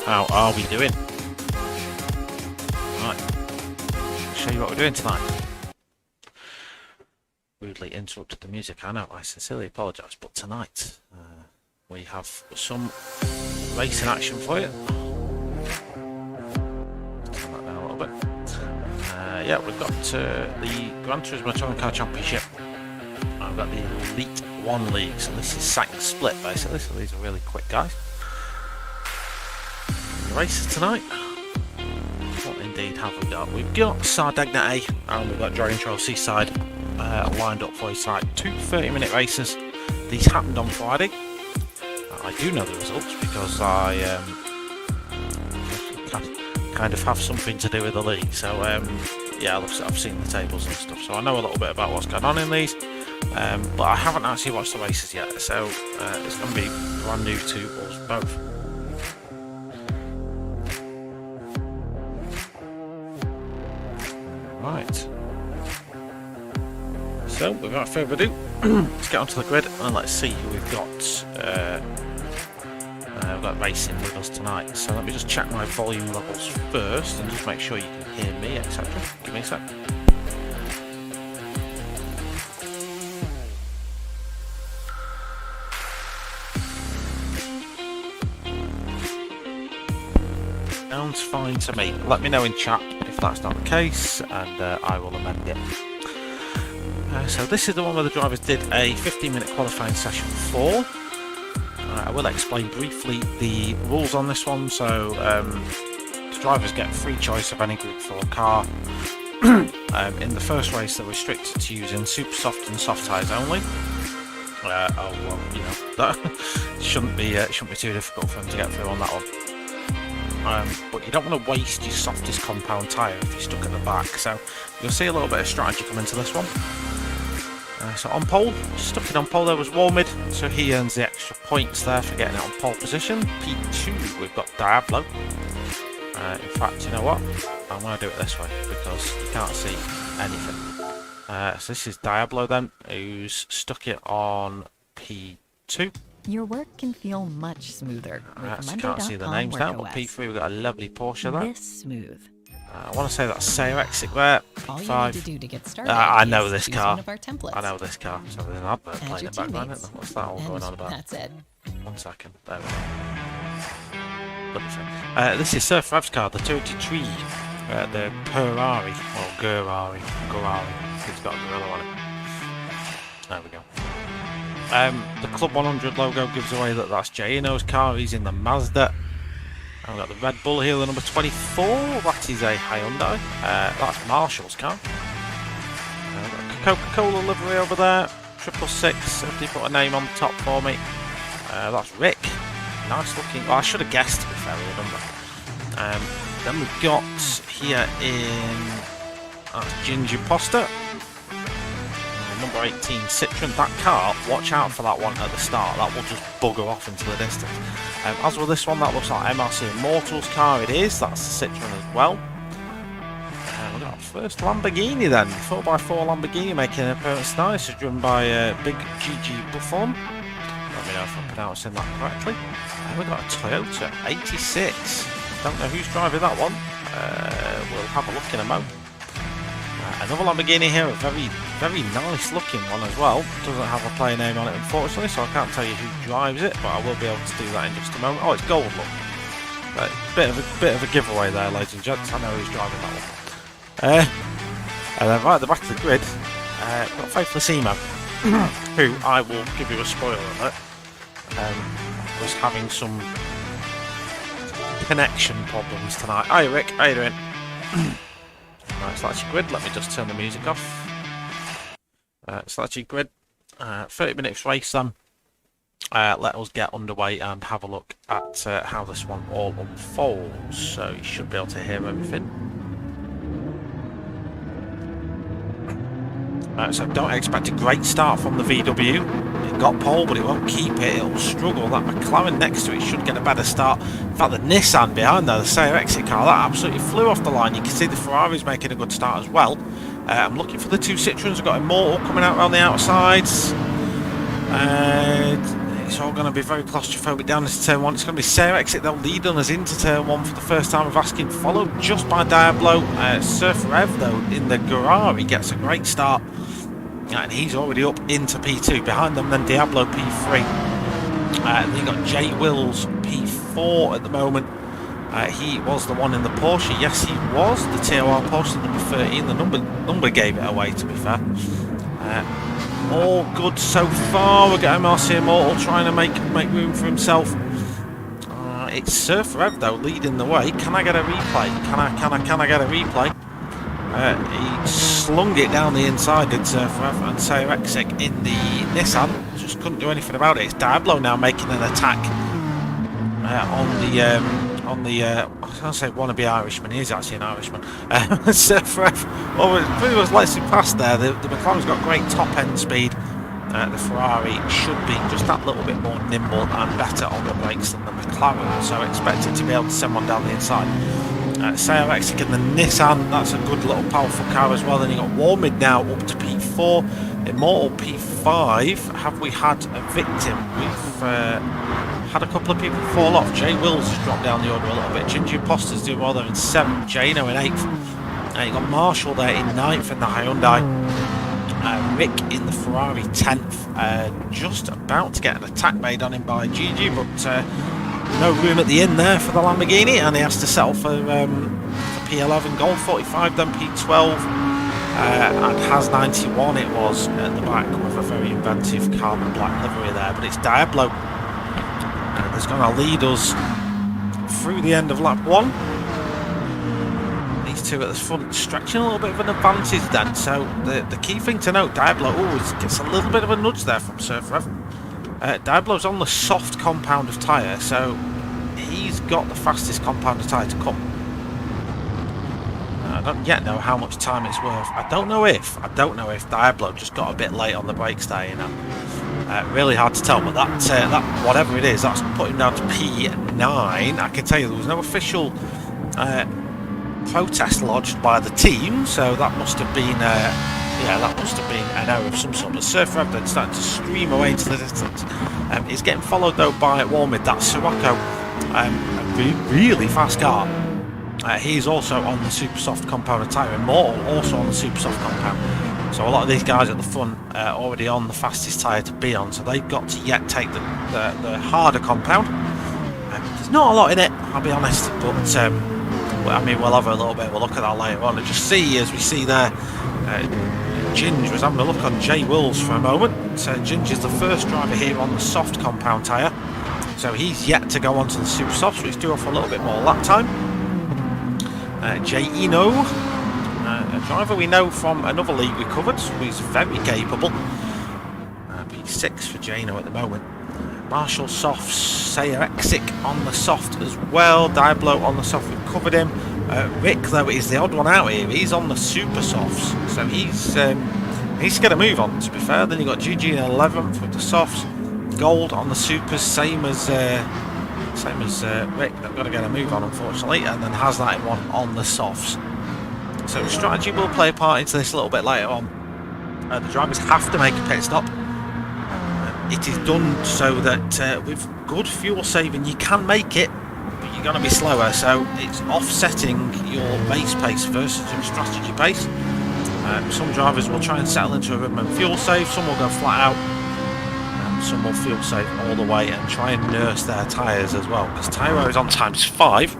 How are we doing? Right, show you what we're doing tonight. Rudely interrupted the music, I know, I sincerely apologise, but tonight we have some racing action for you. Turn that down a little bit. Yeah, we've got the Gran Turismo Touring Car Championship. I've got the Elite 1 League, so this is second split basically, so these are really quick guys. The races tonight, what indeed have we got? We've got Sardegna A and we've got Dragon Trail Seaside lined up for you tonight. Two 30-minute races. These happened on Friday. I do know the results because I kind of have something to do with the league, so yeah, I've seen the tables and stuff, so I know a little bit about what's going on in these, but I haven't actually watched the races yet, so it's going to be brand new to us both. Right, so without further ado, let's get onto the grid and let's see who we've got. We've got racing with us tonight, so let me just check my volume levels first and just make sure you can hear me, etc. Give me a sec. Sounds fine to me. Let me know in chat if that's not the case, and I will amend it. So this is the one where the drivers did a 15-minute qualifying session 4. I will explain briefly the rules on this one. So the drivers get free choice of any Group 4 car. In the first race, they're restricted to using super soft and soft tyres only. Oh well, you know, that shouldn't be too difficult for them to get through on that one. But you don't want to waste your softest compound tyre if you're stuck at the back. So you'll see a little bit of strategy come into this one. So on pole, stuck it on pole there was Warmid, so he earns the extra points there for getting it on pole position. P2, we've got Diablo. In fact, you know what? I'm going to do it this way because you can't see anything. So this is Diablo then, who's stuck it on P2. Your work can feel much smoother. You can't see the names now, but P3 we've got a lovely Porsche there. This smooth. I want to say that's Sayer exit there. All you P5. need to do to get started I know this use car. one of our templates. I know this car. So there's an advert Add playing your in the background, teammates. isn't there? What's that all going on about? That's it. 1 second. There we go. This is Surf Rev's car, the 33, the Ferrari, or Ferrari. It's got a gorilla on it. There we go. The Club 100 logo gives away that that's Jay Eno's car. He's in the Mazda. And we've got the Red Bull here, the number 24. That is a Hyundai. That's Marshall's car. We've got a Coca-Cola livery over there. 666. Somebody put a name on the top for me. That's Rick. Nice looking. Well, I should have guessed to be fair with the number. Then we've got here in Ginger Poster. Number 18 Citroen. That car, watch out for that one at the start. That will just bugger off into the distance. As with this one, that looks like MRC Immortals car. It is. That's the Citroen as well. We've got our first Lamborghini then. 4x4 Lamborghini making an appearance tonight. This is driven by Big Gigi Buffon. Let me know if I'm pronouncing that correctly. We've got a Toyota 86. Don't know who's driving that one. We'll have a look in a moment. Another Lamborghini here, a very, very nice looking one as well. Doesn't have a player name on it unfortunately, so I can't tell you who drives it, but I will be able to do that in just a moment. Oh, it's gold, look. Right, bit of a giveaway there, ladies and gents. I know who's driving that one. And then right at the back of the grid, we've got Faithless Emo, who I will give you a spoiler alert, was having some connection problems tonight. Hi Rick, how you doing? Right, so that's your grid. Let me just turn the music off. So that's your grid. 30 minutes race then. Let us get underway and have a look at how this one all unfolds. So you should be able to hear everything. So don't expect a great start from the VW. It got pole, but it won't keep it. It'll struggle. That McLaren next to it should get a better start. In fact, the Nissan behind there, the Sayer exit car, that absolutely flew off the line. You can see the Ferrari's making a good start as well. I'm looking for the two Citroens. I've got Immortal coming out around the outsides. it's all going to be very claustrophobic down into turn 1. It's going to be Sarah Exit they'll lead on us into turn 1 for the first time of asking, followed just by Diablo. Surfer Ev though in the Garari gets a great start, and he's already up into P2. Behind them then Diablo P3. Then you got Jay Wills P4 at the moment. He was the one in the Porsche. Yes, he was the TOR Porsche number 13. The number gave it away, to be fair. All good so far. We've got MRC Immortal trying to make room for himself. It's Surfer Ev though leading the way. Can I get a replay? Can I get a replay? He slung it down the inside, did Surfer Ev, and Sayrexik in the Nissan just couldn't do anything about it. It's Diablo now making an attack on the I was going to say wannabe Irishman. He is actually an Irishman. Surfer Ev, pretty much lets him pass there. The McLaren's got great top end speed. The Ferrari should be just that little bit more nimble and better on the brakes than the McLaren, so expect it to be able to send one down the inside. Sayrexik in the Nissan, that's a good little powerful car as well. Then you got Warmid now up to P4, Immortal P5. Have we had a victim? We've had a couple of people fall off. Jay Wills has dropped down the order a little bit. Ginger Imposter's doing well there in 7th, Jano in 8th. You got Marshall there in 9th in the Hyundai. Rick in the Ferrari 10th. Just about to get an attack made on him by Gigi, but no room at the end there for the Lamborghini, and he has to settle for P11. Gold 45, then P12, and has 91 it was at the back with a very inventive carbon black livery there. But it's Diablo that's going to lead us through the end of lap 1. These two at the front stretching a little bit of an advantage then. So the key thing to note, Diablo gets a little bit of a nudge there from Surfer Ev. Diablo's on the soft compound of tyre, so he's got the fastest compound of tyre to come. I don't yet know how much time it's worth. I don't know if Diablo just got a bit late on the brakes there, you know. Really hard to tell, but that whatever it is, that's put him down to P9. I can tell you there was no official protest lodged by the team, so that must have been an error of some sort. But Surfer Ev then starting to stream away into the distance. He's getting followed though by Warmid, that Sirocco, a really fast car. He's also on the super soft compound of tyre. Immortal also on the super soft compound. So a lot of these guys at the front are already on the fastest tyre to be on, so they've got to yet take the harder compound. There's not a lot in it, I'll be honest, but I mean, we'll have a little bit of a look at that later on, and just see, as we see there, Ginge was having a look on Jay Wills for a moment. Ginge is the first driver here on the soft compound tyre, so he's yet to go onto the super soft, so he's due off a little bit more lap time. Jay Eno, a driver we know from another league we covered, so he's very capable. P6 for Jano at the moment. Marshall softs, Sayrexik on the soft as well. Diablo on the soft, we've covered him. Rick though is the odd one out here. He's on the super softs, so he's going to move on, to be fair. Then you got GG in 11th with the softs. Gold on the supers, same as Rick. They've got to get a move on, unfortunately, and then has that in one on the softs. So strategy will play a part into this a little bit later on. The drivers have to make a pit stop. It is done so that with good fuel saving you can make it, but you're going to be slower, so it's offsetting your base pace versus your strategy pace. Some drivers will try and settle into a rhythm and fuel save, some will go flat out, and some will fuel save all the way and try and nurse their tyres as well, because tyre wear is on ×5,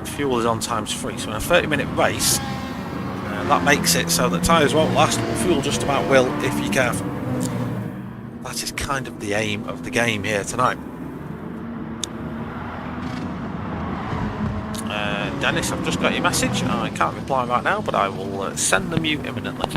fuel is on ×3, so in a 30-minute race that makes it so that tyres won't last, but fuel just about will if you're careful. That is kind of the aim of the game here tonight. Dennis, I've just got your message. I can't reply right now, but I will send them you imminently.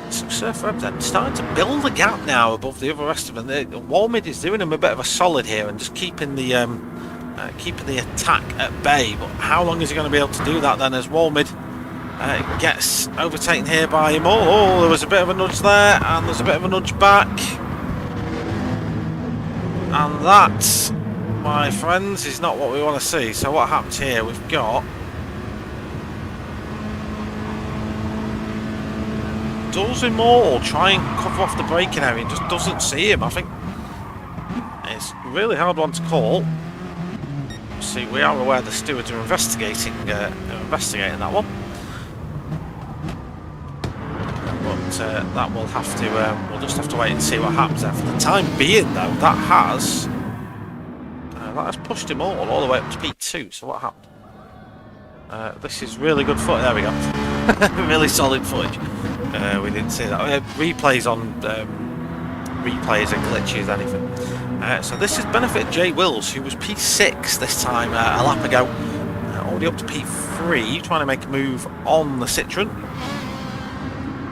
So Surfer Ev then starting to build a gap now above the other rest of them. Warmid is doing him a bit of a solid here and just keeping the attack at bay. But how long is he going to be able to do that then, as Warmid gets overtaken here by him? Oh, there was a bit of a nudge there, and there's a bit of a nudge back, and that, my friends, is not what we want to see. So what happens here? We've got, does Immortal try and cover off the braking area and just doesn't see him? I think it's a really hard one to call. See, we are aware the stewards are investigating that one. But that will have to, we'll just have to wait and see what happens there. For the time being, though, that has pushed him all the way up to P2. So what happened? This is really good footage. There we go. Really solid footage. We didn't see that. Replays on replays and glitches, anything. So this has benefited Jay Wills, who was P6 this time a lap ago. Already up to P3, trying to make a move on the Citroen.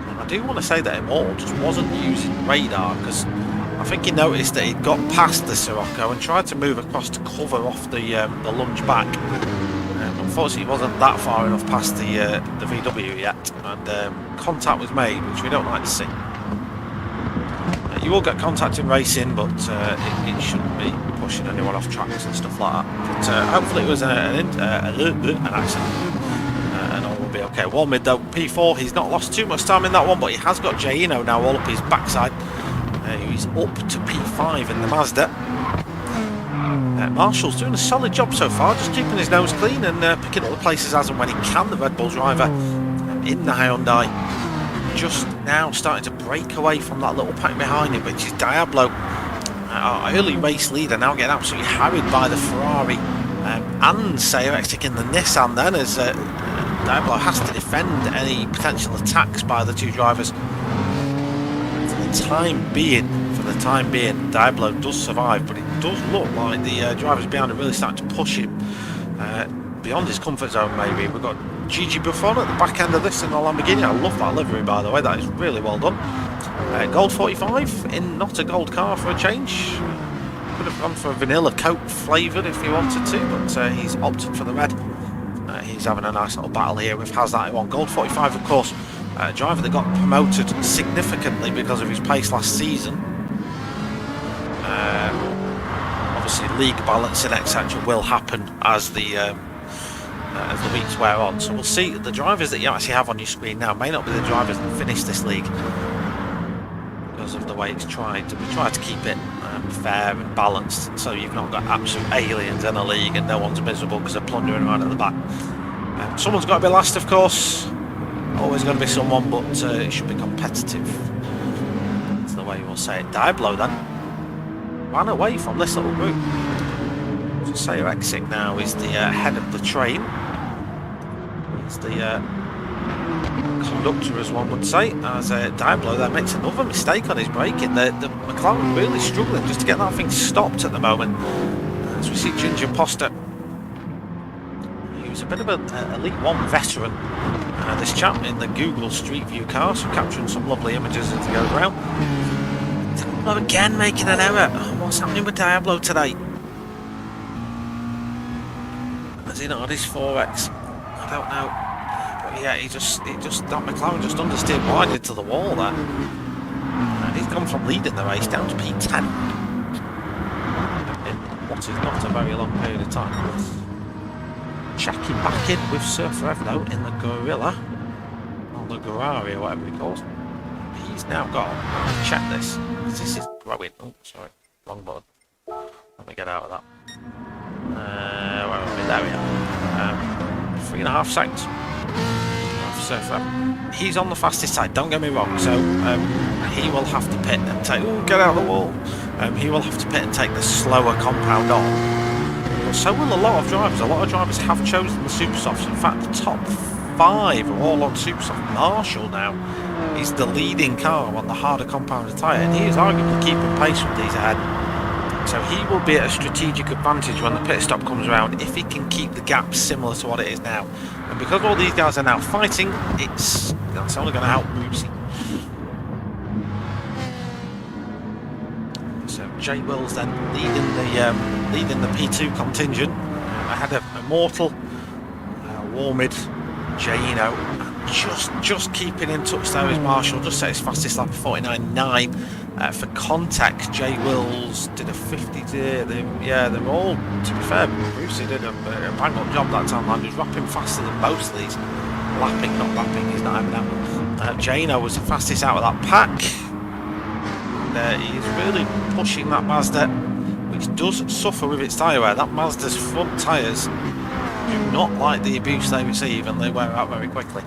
And I do want to say that Immortal just wasn't using radar, because I think he noticed that he'd got past the Sirocco and tried to move across to cover off the lunge back. Unfortunately, he wasn't that far enough past the VW yet, and contact was made, which we don't like to see. You will get contact in racing, but it shouldn't be pushing anyone off tracks and stuff like that. But hopefully it was an accident, and all will be okay. One mid though, P4, he's not lost too much time in that one, but he has got Jaino now all up his backside. He's up to P5 in the Mazda. Marshall's doing a solid job so far, just keeping his nose clean and picking up the places as and when he can. The Red Bull driver in the Hyundai just now starting to break away from that little pack behind him, which is Diablo, our early race leader, now getting absolutely harried by the Ferrari and Sayrexic in the Nissan then, as Diablo has to defend any potential attacks by the two drivers. For the time being, Diablo does survive, but it does look like the drivers behind him really starting to push him beyond his comfort zone. Maybe we've got Gigi Buffon at the back end of this in the Lamborghini. I love that livery, by the way. That is really well done. Gold 45 in not a gold car for a change. Could have gone for a vanilla Coke flavoured if he wanted to, but he's opted for the red. He's having a nice little battle here with Has91. Gold 45, of course, a driver that got promoted significantly because of his pace last season. Obviously, league balancing, etc., will happen as the weeks wear on. So we'll see. The drivers that you actually have on your screen now may not be the drivers that finish this league, because of the way it's tried. We try to keep it fair and balanced, so you've not got absolute aliens in a league and no one's miserable because they're plundering around at the back. Someone's got to be last, of course. Always going to be someone, but it should be competitive. That's the way we'll say it. Diablo then ran away from this little group. Sayrexic now is the head of the train. He's the conductor, as one would say, as Diablo there makes another mistake on his braking. The McLaren really struggling just to get that thing stopped at the moment. As we see Ginger Poster, he was a bit of an Elite 1 veteran, this chap in the Google Street View car, so capturing some lovely images as he goes around. Diablo again making an error. What's happening with Diablo today? Has he not had his 4X? I don't know. But yeah, that McLaren just understeered wide into the wall there. He's gone from leading the race down to P10 in what is not a very long period of time. Checking back in with Surfer Ev though in the Gorilla, or the Gorari or whatever he calls. He's now got to check this. This is growing. Oh, sorry, wrong button. Let me get out of that. Where are we? There we are. 3.5 seconds. He's on the fastest side, don't get me wrong, so he will have to pit and take... Oh, get out of the wall! He will have to pit and take the slower compound on. But so will a lot of drivers. A lot of drivers have chosen the Supersofts. In fact, the top 5 are all on Supersoft. Marshall now is the leading car on the harder compounded tyre, and he is arguably keeping pace with these ahead. So he will be at a strategic advantage when the pit stop comes around if he can keep the gap similar to what it is now. And because all these guys are now fighting, that's only going to help Moosey. So Jay Wills then leading the P2 contingent ahead of Immortal, Warmid, Jaino, and just keeping in touch there is Marshall. Just set his fastest lap of 49.9. For context, Jay Wills did a 50. They're all, to be fair, Brucey did a bang up job that time. He was rapping faster than most of these. Lapping, not rapping, he's not having that. Jaino was the fastest out of that pack. And he's really pushing that Mazda, which does suffer with its tyre wear. That Mazda's front tyres do not like the abuse they receive, and they wear out very quickly.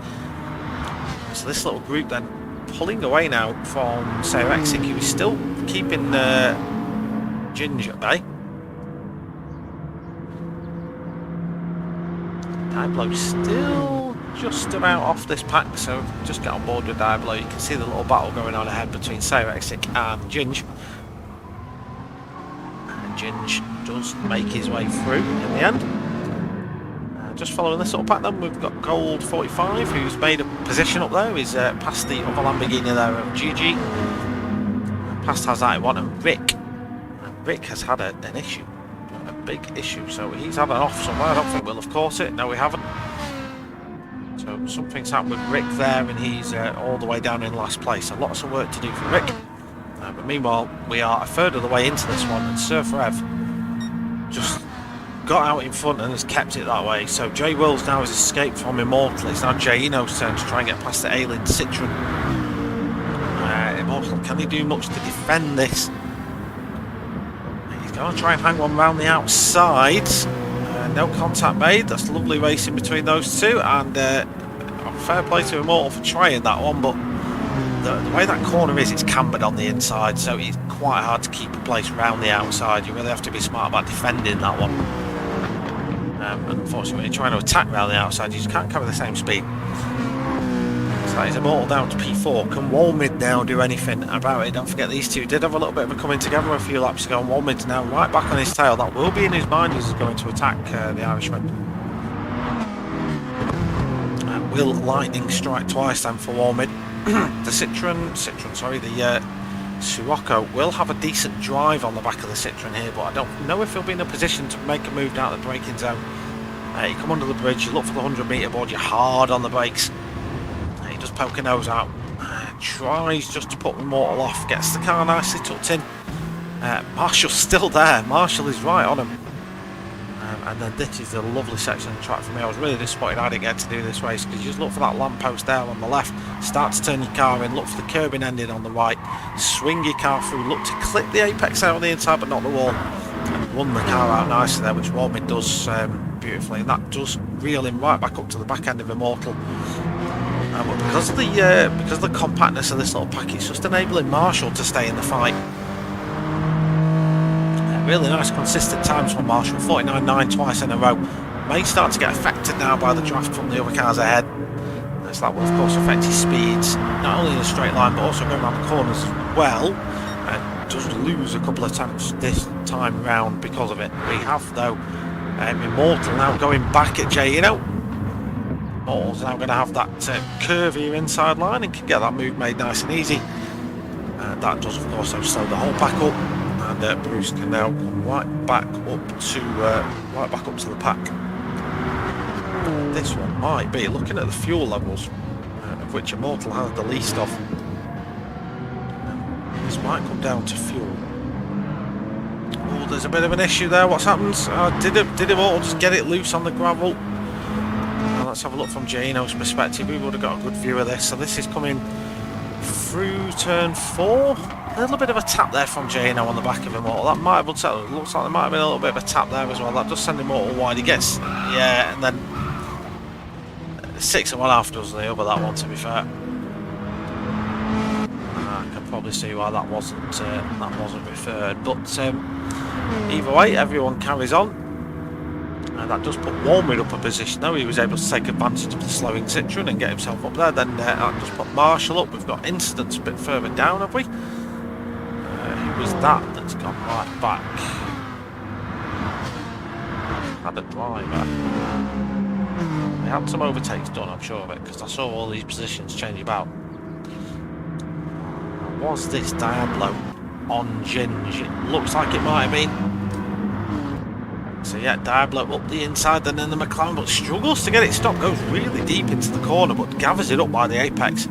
So this little group then pulling away now from Cerexic, who is still keeping Ginge at bay. Diablo still just about off this pack, so just get on board with Diablo. You can see the little battle going on ahead between Cerexic and Ginge. And Ginge does make his way through in the end. Just following this little pack then, we've got Gold 45, who's made a position up there. He's past the other Lamborghini there of GG. Past Hazai1 and Rick. And Rick has had an issue. A big issue. So he's had an off somewhere. I don't think we'll have caught it. No, we haven't. So something's happened with Rick there, and he's all the way down in last place. So lots of work to do for Rick. But meanwhile, we are a third of the way into this one, and Surf Rev just got out in front and has kept it that way. So Jay Wills now has escaped from Immortal. It's now Jay Eno's turn to try and get past the Aylin Citroen. Immortal, can he do much to defend this? He's going to try and hang one round the outside. No contact made. That's lovely racing between those two, and fair play to Immortal for trying that one, but the way that corner is, it's cambered on the inside, so it's quite hard to keep a place round the outside. You really have to be smart about defending that one. Unfortunately, when you're trying to attack round the outside, you just can't cover the same speed. So that is Immortal down to P4. Can Walmid now do anything about it? Don't forget, these two did have a little bit of a coming together a few laps ago, and Walmid's now right back on his tail. That will be in his mind as he's going to attack the Irishman. Will lightning strike twice then for Walmid? The the Sirocco will have a decent drive on the back of the Citroen here, but I don't know if he'll be in a position to make a move down the braking zone. You come under the bridge, you look for the 100-metre board, you're hard on the brakes. He does poke a nose out, tries just to put Immortal off, gets the car nicely tucked in. Marshall's still there, Marshall is right on him. And then this is a lovely section of the track for me. I was really disappointed I didn't get to do this race, because you just look for that lamppost there on the left, start to turn your car in, look for the curbing ending on the right, swing your car through, look to clip the apex out on the inside but not the wall, and run the car out nicely there, which Walmid does beautifully, and that does reel him right back up to the back end of Immortal. But because of the compactness of this little pack, it's just enabling Marshall to stay in the fight. Really nice consistent times from Marshall, 49.9 twice in a row. May start to get affected now by the draft from the other cars ahead. As that will of course affect his speeds, not only in a straight line but also going around the corners as well. And does lose a couple of times this time round because of it. We have though Immortal now going back at Jay Eno. Immortal's now going to have that curvier inside line and can get that move made nice and easy. That does of course slow the whole pack up. And Bruce can now come right back up to the pack. This one might be, looking at the fuel levels, of which Immortal has the least of. This might come down to fuel. Oh, there's a bit of an issue there. What's happened? Did Immortal just get it loose on the gravel? Let's have a look from Jano's perspective. We would have got a good view of this. So this is coming through turn 4. A little bit of a tap there from Jano on the back of Immortal. That might have been, it looks like there might have been a little bit of a tap there as well. That does send Immortal wide. He gets, yeah, and then 6 and 1/2 does the other, that one, to be fair. I can probably see why that wasn't referred. But either way, everyone carries on. And that does put Walmid up a position though. He was able to take advantage of the slowing Citroen and get himself up there. Then that does put Marshall up. We've got Incidents a bit further down, have we? Who was that's gone right back? Had a driver. We had some overtakes done, I'm sure of it, because I saw all these positions change about. Was this Diablo on Ginge? It looks like it might have been. So yeah, Diablo up the inside, then in the McLaren, but struggles to get it stopped, goes really deep into the corner, but gathers it up by the apex.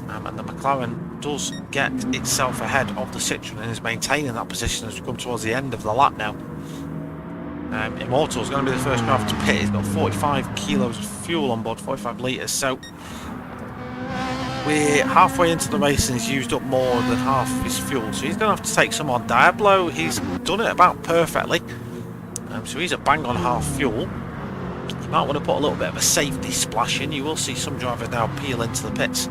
And the McLaren does get itself ahead of the Citroen and is maintaining that position as we come towards the end of the lap now. Immortal is going to be the first driver to pit. He's got 45 kilos of fuel on board, 45 litres, so we're halfway into the race and he's used up more than half of his fuel, so he's going to have to take some on. Diablo, he's done it about perfectly, so he's a bang on half fuel. You might want to put a little bit of a safety splash in. You will see some drivers now peel into the pits.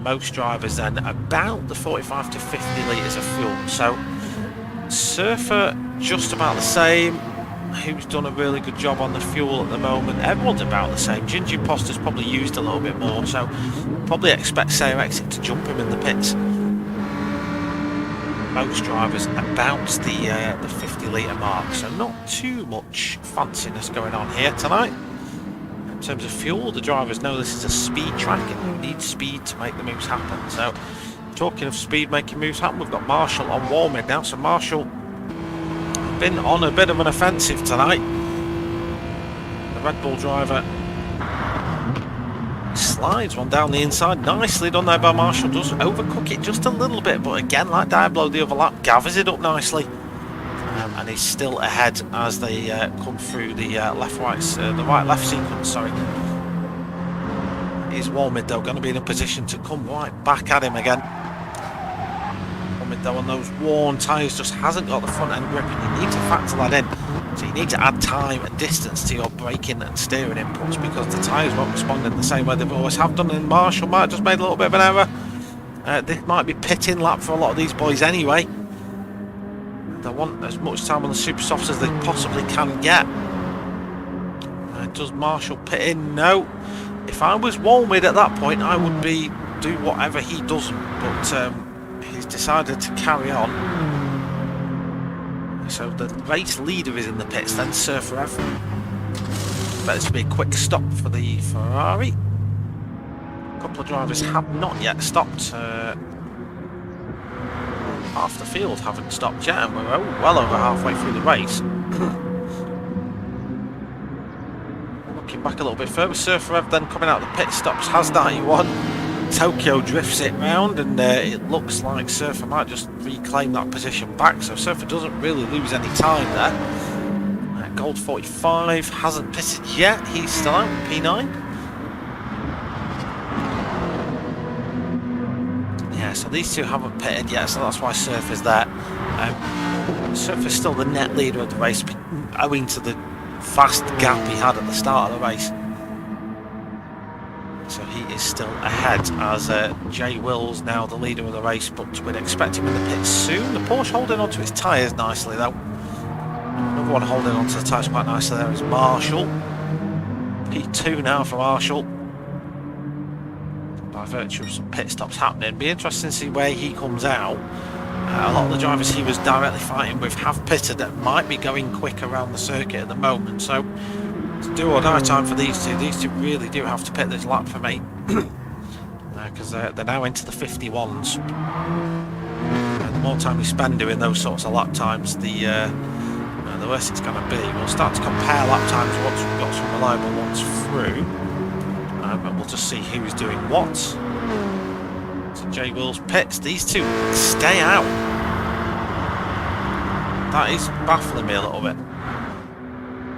Most drivers then about the 45 to 50 litres of fuel. So Surfer just about the same. Who's done a really good job on the fuel at the moment? Everyone's about the same. Ginger Imposter's probably used a little bit more, so probably expect Sayer Exit to jump him in the pits. Most drivers about the 50 litre mark, so not too much fanciness going on here tonight. In terms of fuel, the drivers know this is a speed track and you need speed to make the moves happen. So talking of speed making moves happen, we've got Marshall on warm-in now. So Marshall been on a bit of an offensive tonight. The Red Bull driver slides one down the inside. Nicely done there by Marshall. Does overcook it just a little bit, but again, like Diablo the other lap, gathers it up nicely. And he's still ahead as they come through the right-left sequence. Sorry. Is Walmid though going to be in a position to come right back at him again? Walmid though on those worn tyres just hasn't got the front end grip, and you need to factor that in. So you need to add time and distance to your braking and steering inputs, because the tyres won't respond in the same way they've always have done. And Marshall might have just made a little bit of an error. This might be pitting lap for a lot of these boys anyway. They want as much time on the super softs as they possibly can get. Does Marshall pit in? No. If I was Walmid at that point, I would do whatever he doesn't, but he's decided to carry on. So the race leader is in the pits, then Surfer Ev. Better to be a quick stop for the Ferrari. A couple of drivers have not yet stopped. Half the field haven't stopped yet, and we're well over halfway through the race. Looking back a little bit further, Surfer Ev then coming out of the pit stops, has 91. Tokyo drifts it round, and it looks like Surfer might just reclaim that position back, so Surfer doesn't really lose any time there. Gold 45 hasn't pitted yet, he's still out with P9. Yeah, so these two haven't pitted yet, so that's why Surfer's there. Surfer's still the net leader of the race, owing to the vast gap he had at the start of the race. So he is still ahead, as Jay Will's now the leader of the race, but we'd expect him in the pits soon. The Porsche holding onto its tyres nicely though. Another one holding onto the tyres quite nicely there is Marshall. P2 now for Marshall, by virtue of some pit stops happening. Be interesting to see where he comes out. A lot of the drivers he was directly fighting with have pitted that might be going quick around the circuit at the moment, so it's do or die time for these two. These two really do have to pit this lap for me, because they're now into the 51s. And the more time we spend doing those sorts of lap times, the worse it's going to be. We'll start to compare lap times once we've got some reliable ones through, but we'll just see who's doing what. So Jay Will's pits. These two stay out. That is baffling me a little bit.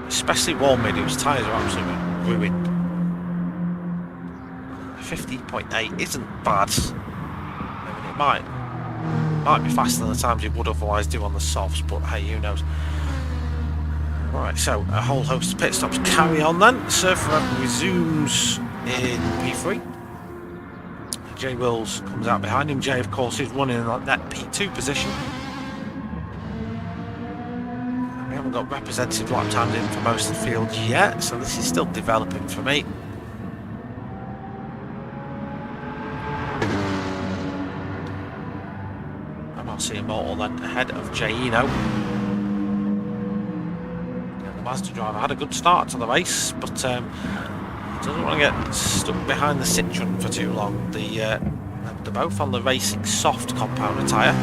Especially Walmid, whose tyres are absolutely ruined. 50.8 isn't bad. I mean, it might be faster than the times it would otherwise do on the softs, but hey, who knows. Right, so a whole host of pit stops carry on then. Surfer resumes in P3. Jay Wills comes out behind him. Jay, of course, is running in that P2 position. We haven't got representative lap times in for most of the field yet, so this is still developing for me. MRC Immortal then ahead of Jaino. The Mazda driver had a good start to the race, but doesn't want to get stuck behind the Citroen for too long. They're both on the racing soft compounder tyre,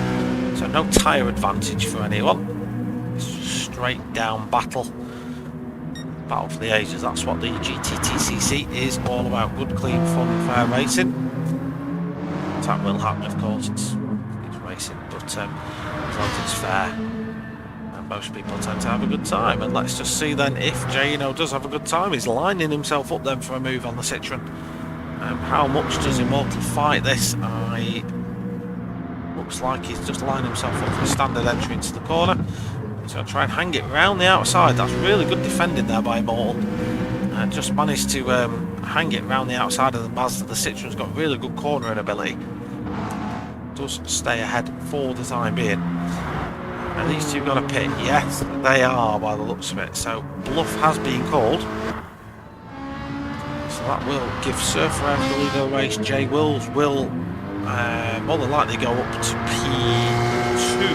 so no tyre advantage for anyone. It's straight down battle for the ages. That's what the GTTCC is all about. Good, clean, fun, fair racing. That will happen, of course. It's racing, but as long as it's fair, most people tend to have a good time. And let's just see then if Jaino does have a good time. He's lining himself up then for a move on the Citroen. How much does Immortal fight this? Looks like he's just lined himself up for a standard entry into the corner. He's going to try and hang it round the outside. That's really good defending there by Immortal. Just managed to hang it round the outside of the Mazda. The Citroen's got really good cornering ability. Does stay ahead for the time being. Are these two got a pit? Yes, they are by the looks of it. So bluff has been called. So that will give Surfer out the lead of the race. Jay Wills will more than likely go up to P2,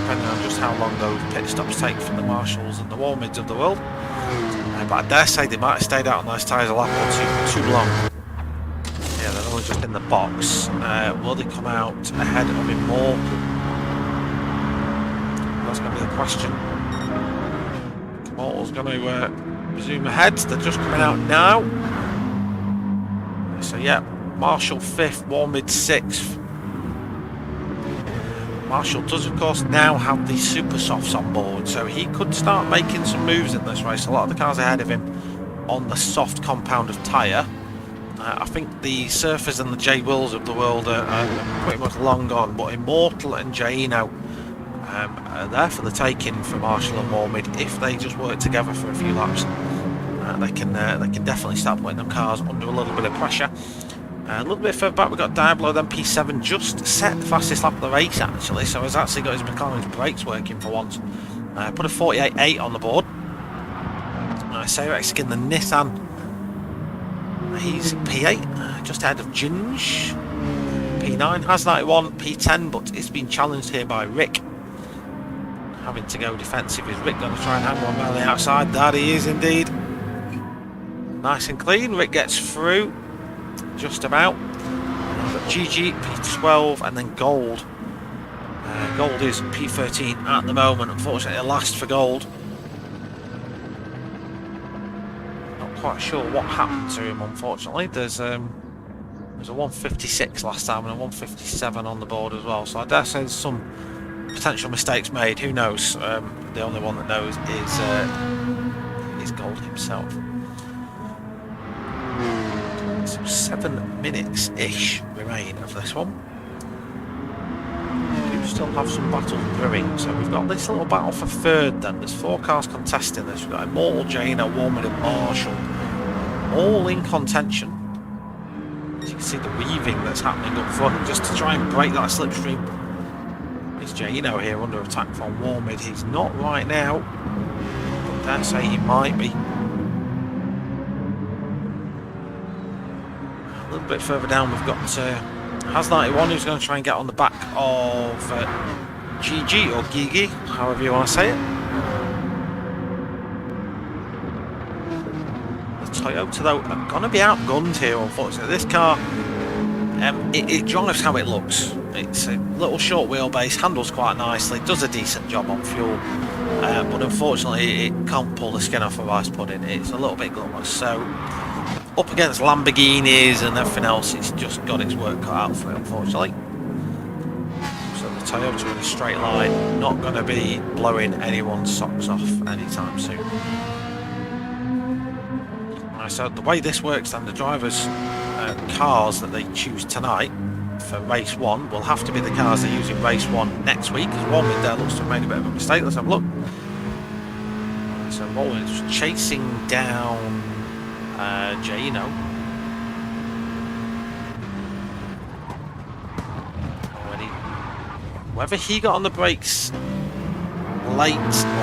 depending on just how long those pit stops take from the Marshalls and the Warmids of the world. But I dare say they might have stayed out on those tyres a lap or two too long. Yeah, they're only just in the box. Will they come out ahead of Immortal? That's going to be the question. Immortal's going to resume ahead. They're just coming out now. So yeah, Marshall 5th, Warmid 6th. Marshall does of course now have the super softs on board, so he could start making some moves in this race. A lot of the cars ahead of him on the soft compound of tyre. I think the Surfers and the J Wills of the world are pretty much long gone, but Immortal and Jaino are there for the taking for Marshall and Warmid. If they just work together for a few laps, they can definitely start putting them cars under a little bit of pressure. A little bit further back, we've got Diablo, then P7, just set the fastest lap of the race actually, so he's actually got his McLaren's brakes working for once. Put a 48.8 on the board. Sayrex in the Nissan, he's P8, just ahead of Ginge. P9 has 91, P10, but it's been challenged here by Rick. Having to go defensive. Is Rick going to try and hang one around the outside? That he is indeed. Nice and clean, Rick gets through. Just about. GG, P12, and then Gold. Gold is P13 at the moment. Unfortunately, last for Gold. Not quite sure what happened to him, unfortunately. There's a 156 last time and a 157 on the board as well. So I dare say there's some potential mistakes made. Who knows? The only one that knows is Gold himself. So 7 minutes-ish remain of this one. We do still have some battles brewing, so we've got this little battle for third then. There's 4 cars contesting this. We've got Immortal, Jaina, Warman and Marshall, all in contention. As you can see the weaving that's happening up front, just to try and break that slipstream. It's Jaino here under attack from Warmid. He's not right now, but dare say he might be. A little bit further down we've got Has91, who's going to try and get on the back of GG or Gigi, however you want to say it. The Toyota though are going to be outgunned here, unfortunately. This car, it drives how it looks. It's a little short wheelbase, handles quite nicely, does a decent job on fuel, but unfortunately it can't pull the skin off a rice pudding. It's a little bit glamorous, so up against Lamborghinis and everything else, it's just got its work cut out for it, unfortunately. So the Toyota in a straight line, not going to be blowing anyone's socks off anytime soon. Right, so the way this works then, the drivers' cars that they choose tonight for race 1 will have to be the cars they use in race 1 next week, because Warman there looks to have made a bit of a mistake. Let's have a look. So Warman is chasing down Jaino. Whether he got on the brakes late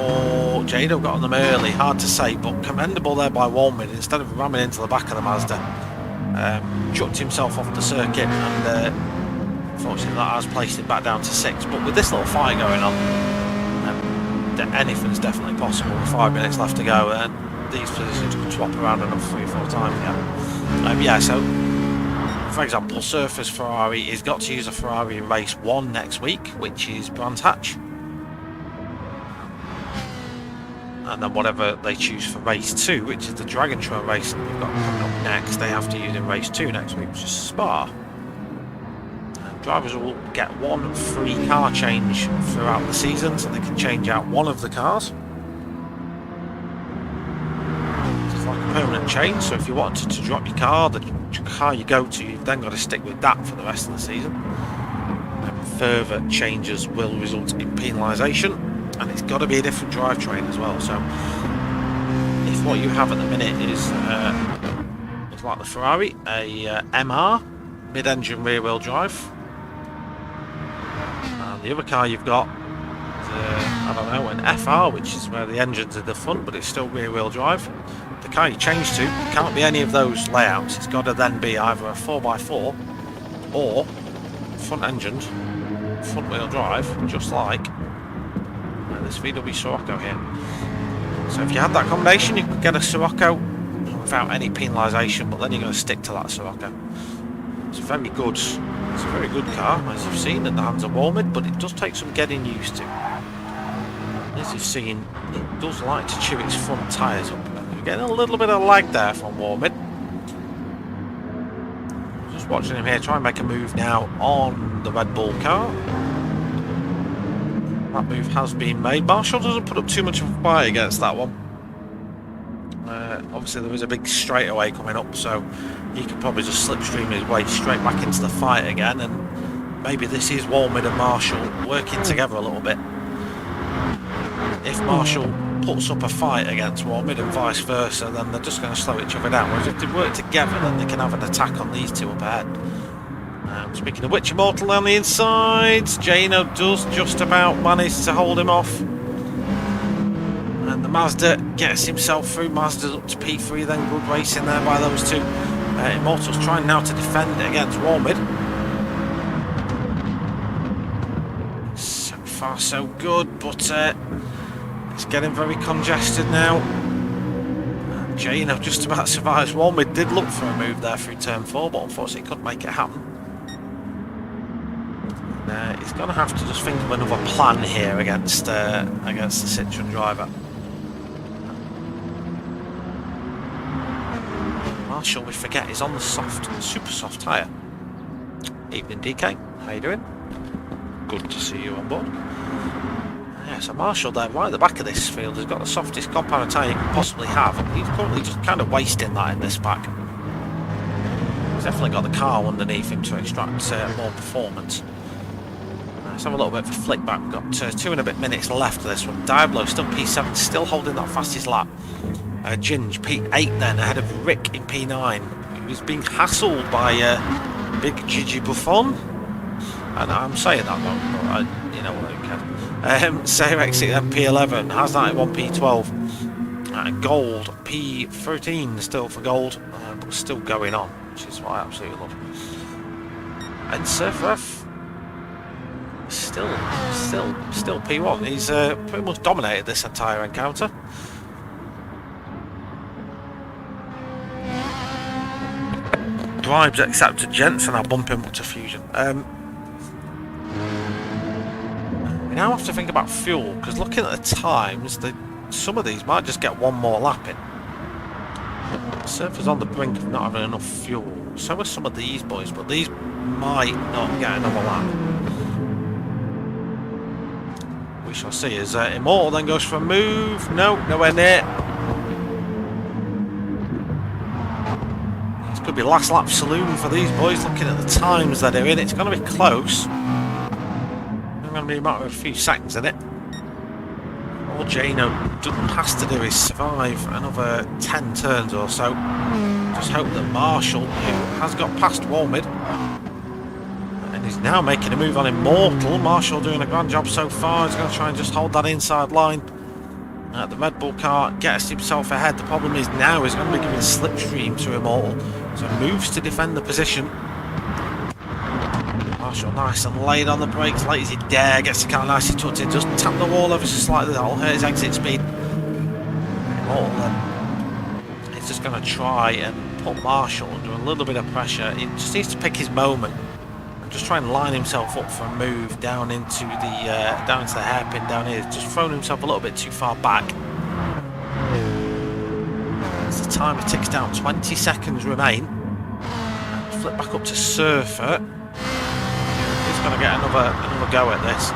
or Jaino got on them early, hard to say, but commendable there by Warman. Instead of ramming into the back of the Mazda, chucked himself off the circuit, and unfortunately that has placed it back down to 6. But with this little fight going on, anything's definitely possible with 5 minutes left to go, and these positions could swap around another 3 or 4 times. Yeah, so for example, Surfer's Ferrari has got to use a Ferrari in race 1 next week, which is Brands Hatch, and then whatever they choose for race 2, which is the Dragon Trail race that we've got coming up next, they have to use in race 2 next week, which is Spa. And drivers will get 1 free car change throughout the season, so they can change out one of the cars. Just like a permanent chain, so if you wanted to drop your car, the car you go to, you've then got to stick with that for the rest of the season. And further changes will result in penalisation, and it's got to be a different drivetrain as well. So if what you have at the minute is like the Ferrari, a MR, mid-engine rear-wheel drive, and the other car you've got, I don't know, an FR, which is where the engine's in the front, but it's still rear-wheel drive. The car you change to can't be any of those layouts. It's got to then be either a 4x4 or front-engined, front-wheel drive, just like this VW Sirocco here. So if you had that combination, you could get a Sirocco without any penalisation, but then you're going to stick to that Sirocco. It's a very good car, as you've seen, and the hands are warmed, but it does take some getting used to. As you've seen, it does like to chew its front tyres up. You're getting a little bit of lag there from Warmid. Just watching him here try and make a move now on the Red Bull car. That move has been made. Marshall doesn't put up too much of a fight against that one. Obviously there is a big straightaway coming up, so he could probably just slipstream his way straight back into the fight again, and maybe this is Warmid and Marshall working together a little bit. If Marshall puts up a fight against Warmid and vice versa, then they're just going to slow each other down, whereas if they work together, then they can have an attack on these two up ahead. Speaking of which, Immortal on the inside, Jano does just about manage to hold him off. And the Mazda gets himself through. Mazda's up to P3 then. Good racing there by those two. Immortal's trying now to defend against Warmid. So far so good, but it's getting very congested now. Jano just about survives. Warmid did look for a move there through turn 4, but unfortunately couldn't make it happen. He's going to have to just think of another plan here against the Citroen driver. Marshall, we forget, is on the super soft tyre. Evening DK, how you doing? Good to see you on board. Yeah, so Marshall there, right at the back of this field, has got the softest compound tyre you can possibly have. He's currently just kind of wasting that in this pack. He's definitely got the car underneath him to extract more performance. Let's have a little bit of a flick back. We've got 2 and a bit minutes left of this one. Diablo still P7, still holding that fastest lap. Ginge P8 then, ahead of Rick in P9. He's being hassled by Big Gigi Buffon. And I'm saying that wrong, but you know what I can. Sarah Exit then P11, has 91 P12. Gold P13 still for gold, but still going on, which is what I absolutely love. And Surf still P1. He's pretty much dominated this entire encounter. Bribes accepted, gents, and I'll bump him up to Fusion. We now have to think about fuel, because looking at the times, some of these might just get one more lap in. Surfer's on the brink of not having enough fuel. So are some of these boys, but these might not get another lap. We shall see as Immortal then goes for a move. No, nowhere near. It's going to be last lap saloon for these boys. Looking at the times that they're in, it's going to be close. It's going to be a matter of a few seconds in it. All Jano has to do is survive another 10 turns or so. Just hope that Marshall, who has got past Warmid, and he's now making a move on Immortal. Marshall doing a grand job so far. He's going to try and just hold that inside line. The Red Bull car gets himself ahead. The problem is now he's going to be giving slipstream to Immortal. So moves to defend the position. Marshall nice and late on the brakes, late as he dare, gets the car nicely tucked in, just tap the wall ever so slightly, that'll hurt his exit speed. Immortal then, he's just going to try and put Marshall under a little bit of pressure. He just needs to pick his moment. Just try and line himself up for a move down into the hairpin down here. He's just thrown himself a little bit too far back. As the timer ticks down, 20 seconds remain. Flip back up to Surfer. He's going to get another go at this.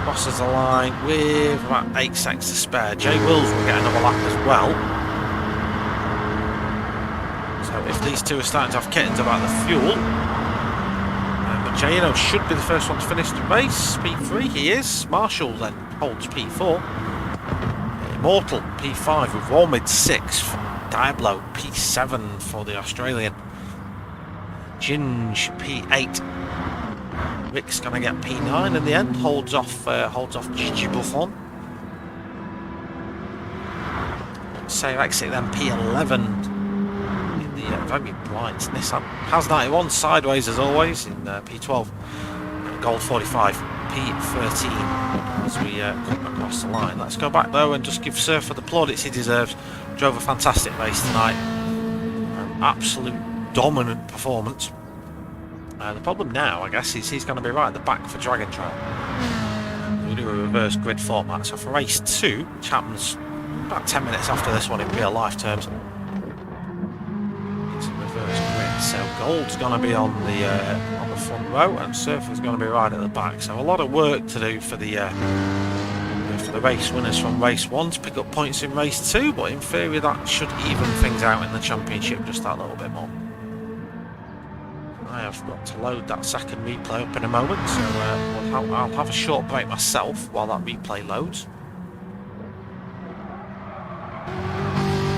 Crosses the line with about 8 seconds to spare. Jay Wills will get another lap as well. these two are starting to have kittens about the fuel. But Jano should be the first one to finish the race. P3, he is. Marshall then holds P4. Immortal, P5 with Warmid 6th. Diablo, P7 for the Australian. Ginge, P8. Rick's going to get P9 in the end. Holds off Gigi Buffon. Say exit then P11 in the very bright Nissan Has 91 sideways as always in P12. Gold 45, P13 as we come across the line. Let's go back though and just give Surfer the plaudits he deserves. Drove a fantastic race tonight. An absolute dominant performance. The problem now, I guess, is he's going to be right at the back for Dragon Trail. We'll do a reverse grid format. So for race 2, which happens about 10 minutes after this one in real life terms, it's a reverse grid. So Gold's going to be on the front row, and Surfer's going to be right at the back. So a lot of work to do for the race winners from race 1 to pick up points in race 2. But in theory, that should even things out in the championship just that little bit more. I have got to load that second replay up in a moment, so I'll have a short break myself while that replay loads.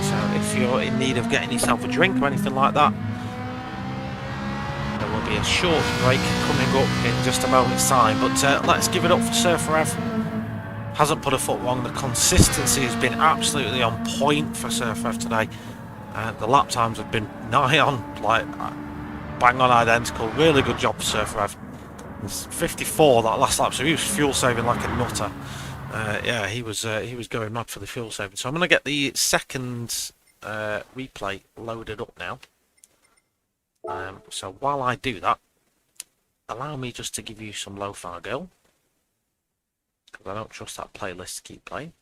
So if you're in need of getting yourself a drink or anything like that, there will be a short break coming up in just a moment's time. But let's give it up for Surfer Ev. Hasn't put a foot wrong. The consistency has been absolutely on point for Surfer Ev today. The lap times have been nigh on, like bang on identical. Really good job for Surfer Ev. 54 that last lap, so he was fuel saving like a nutter. Yeah, he was going mad for the fuel saving. So I'm going to get the second replay loaded up now. So while I do that, allow me just to give you some Lo-Fi Girl, because I don't trust that playlist to keep playing.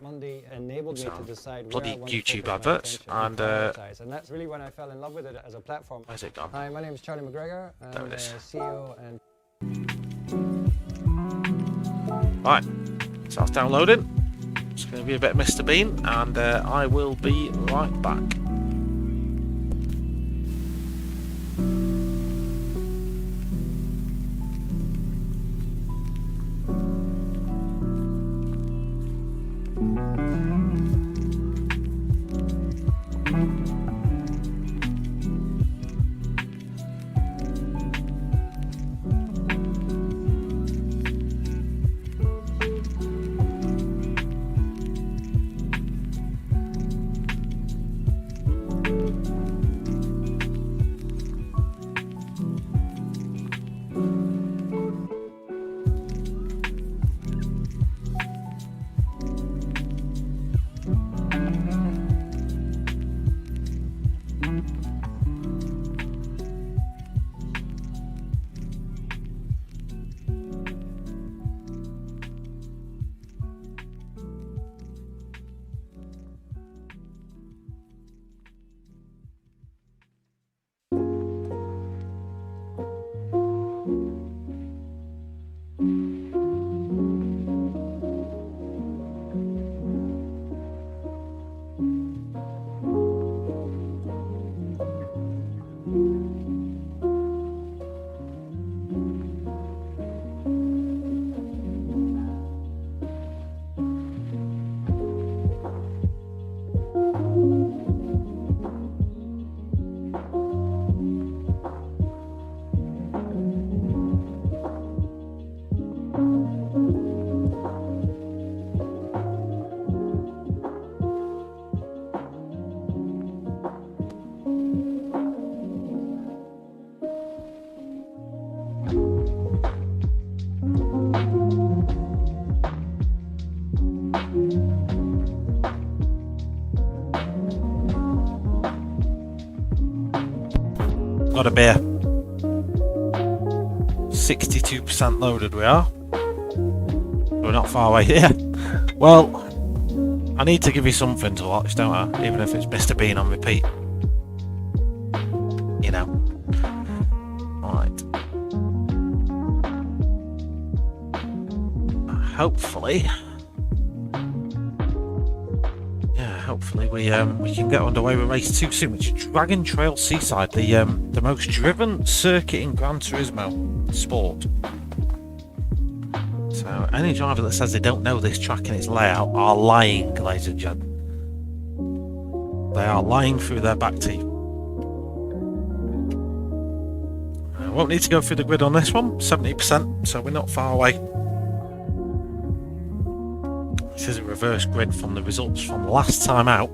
Monday enabled me to decide bloody where I want to YouTube focus my adverts, attention and that's really when I fell in love with it as a platform. Where's it gone? Hi, my name is Charlie McGregor. There I'm it is. CEO and Right, so that's downloaded. It's going to be a bit of Mr. Bean, and I will be right back. Got a beer. 62% loaded we are. We're not far away here. Well, I need to give you something to watch, don't I? Even if it's Mr. Bean on repeat. You know. Alright. Hopefully. Yeah, hopefully we can get underway with race 2 soon, which is Dragon Trail Seaside, the most driven circuit in Gran Turismo sport. So any driver that says they don't know this track and its layout are lying, ladies and gentlemen. They are lying through their back teeth. I won't need to go through the grid on this one, 70%, so we're not far away. This is a reverse grid from the results from last time out.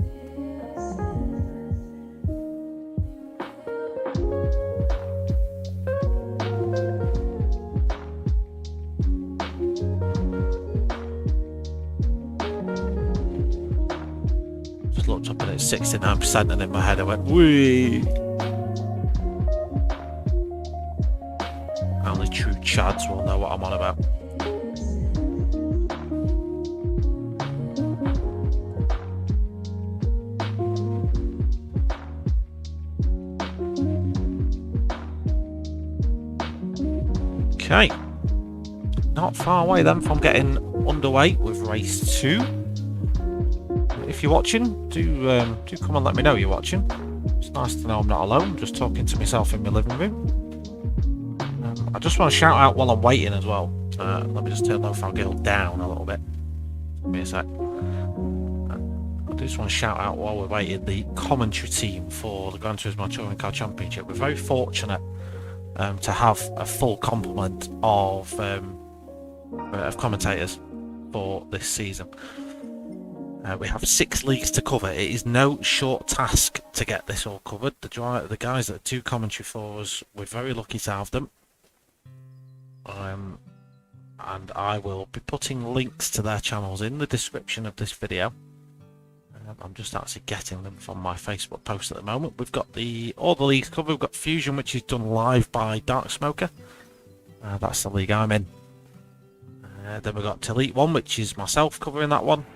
Just looked up and it's 69%, and in my head I went, whee! Only true chads will know what I'm on about. Okay, not far away then from getting underway with race 2. If you're watching, do come and let me know you're watching. It's nice to know I'm not alone, just talking to myself in my living room. I just want to shout out while I'm waiting as well. Let me just turn low girl down a little bit. Give me a sec. I just want to shout out while we're waiting the commentary team for the Gran Turismo Touring Car Championship. We're very fortunate to have a full complement of commentators for this season. We have 6 leagues to cover. It is no short task to get this all covered. The guys that do commentary for us, we're very lucky to have them. And I will be putting links to their channels in the description of this video. I'm just actually getting them from my Facebook post at the moment. We've got all the leagues covered. We've got Fusion, which is done live by Dark Smoker. That's the league I'm in. Then we've got Elite 1, which is myself covering that one.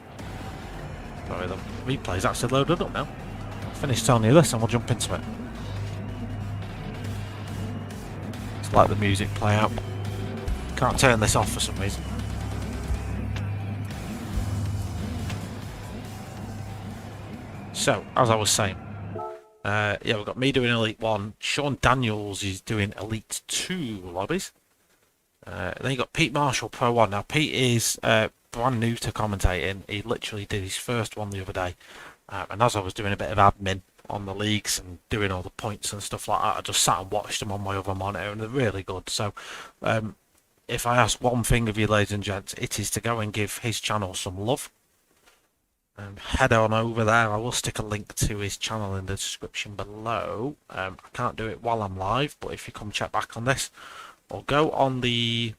Sorry, the replay's actually loaded up now. I'll finish telling you this and we'll jump into it. Just let the music play out. Can't turn this off for some reason. So, as I was saying, yeah, we've got me doing Elite 1. Sean Daniels is doing Elite 2 lobbies. Then you've got Pete Marshall, Pro 1. Now, Pete is brand new to commentating. He literally did his first one the other day. And as I was doing a bit of admin on the leagues and doing all the points and stuff like that, I just sat and watched them on my other monitor, and they're really good. So, if I ask one thing of you, ladies and gents, it is to go and give his channel some love. Head on over there. I will stick a link to his channel in the description below. I can't do it while I'm live, but if you come check back on this, or go on the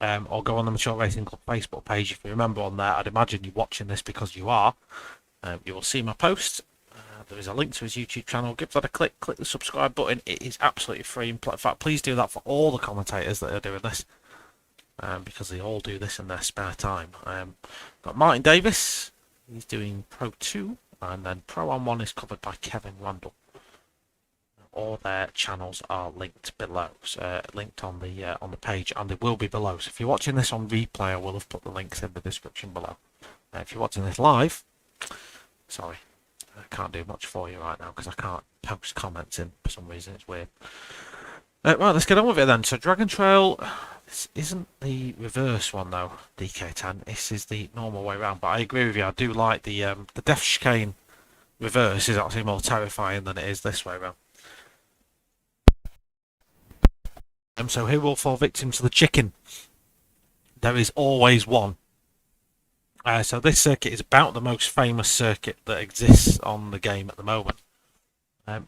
Mature Racing Club Facebook page. If you remember on there, I'd imagine you're watching this because you are. You will see my post. There is a link to his YouTube channel. Give that a click. Click the subscribe button. It is absolutely free. In fact, please do that for all the commentators that are doing this, because they all do this in their spare time. Got Martin Davis. He's doing Pro 2, and then Pro 1 is covered by Kevin Randall. All their channels are linked below, linked on the page, and they will be below. So if you're watching this on replay, I will have put the links in the description below. If you're watching this live, sorry, I can't do much for you right now because I can't post comments in for some reason. It's weird. Right, let's get on with it then. So Dragon Trail, this isn't the reverse one though, DK10. This is the normal way around. But I agree with you. I do like the Death Chicane reverse is actually more terrifying than it is this way around. So who will fall victim to the chicken? There is always one. So this circuit is about the most famous circuit that exists on the game at the moment.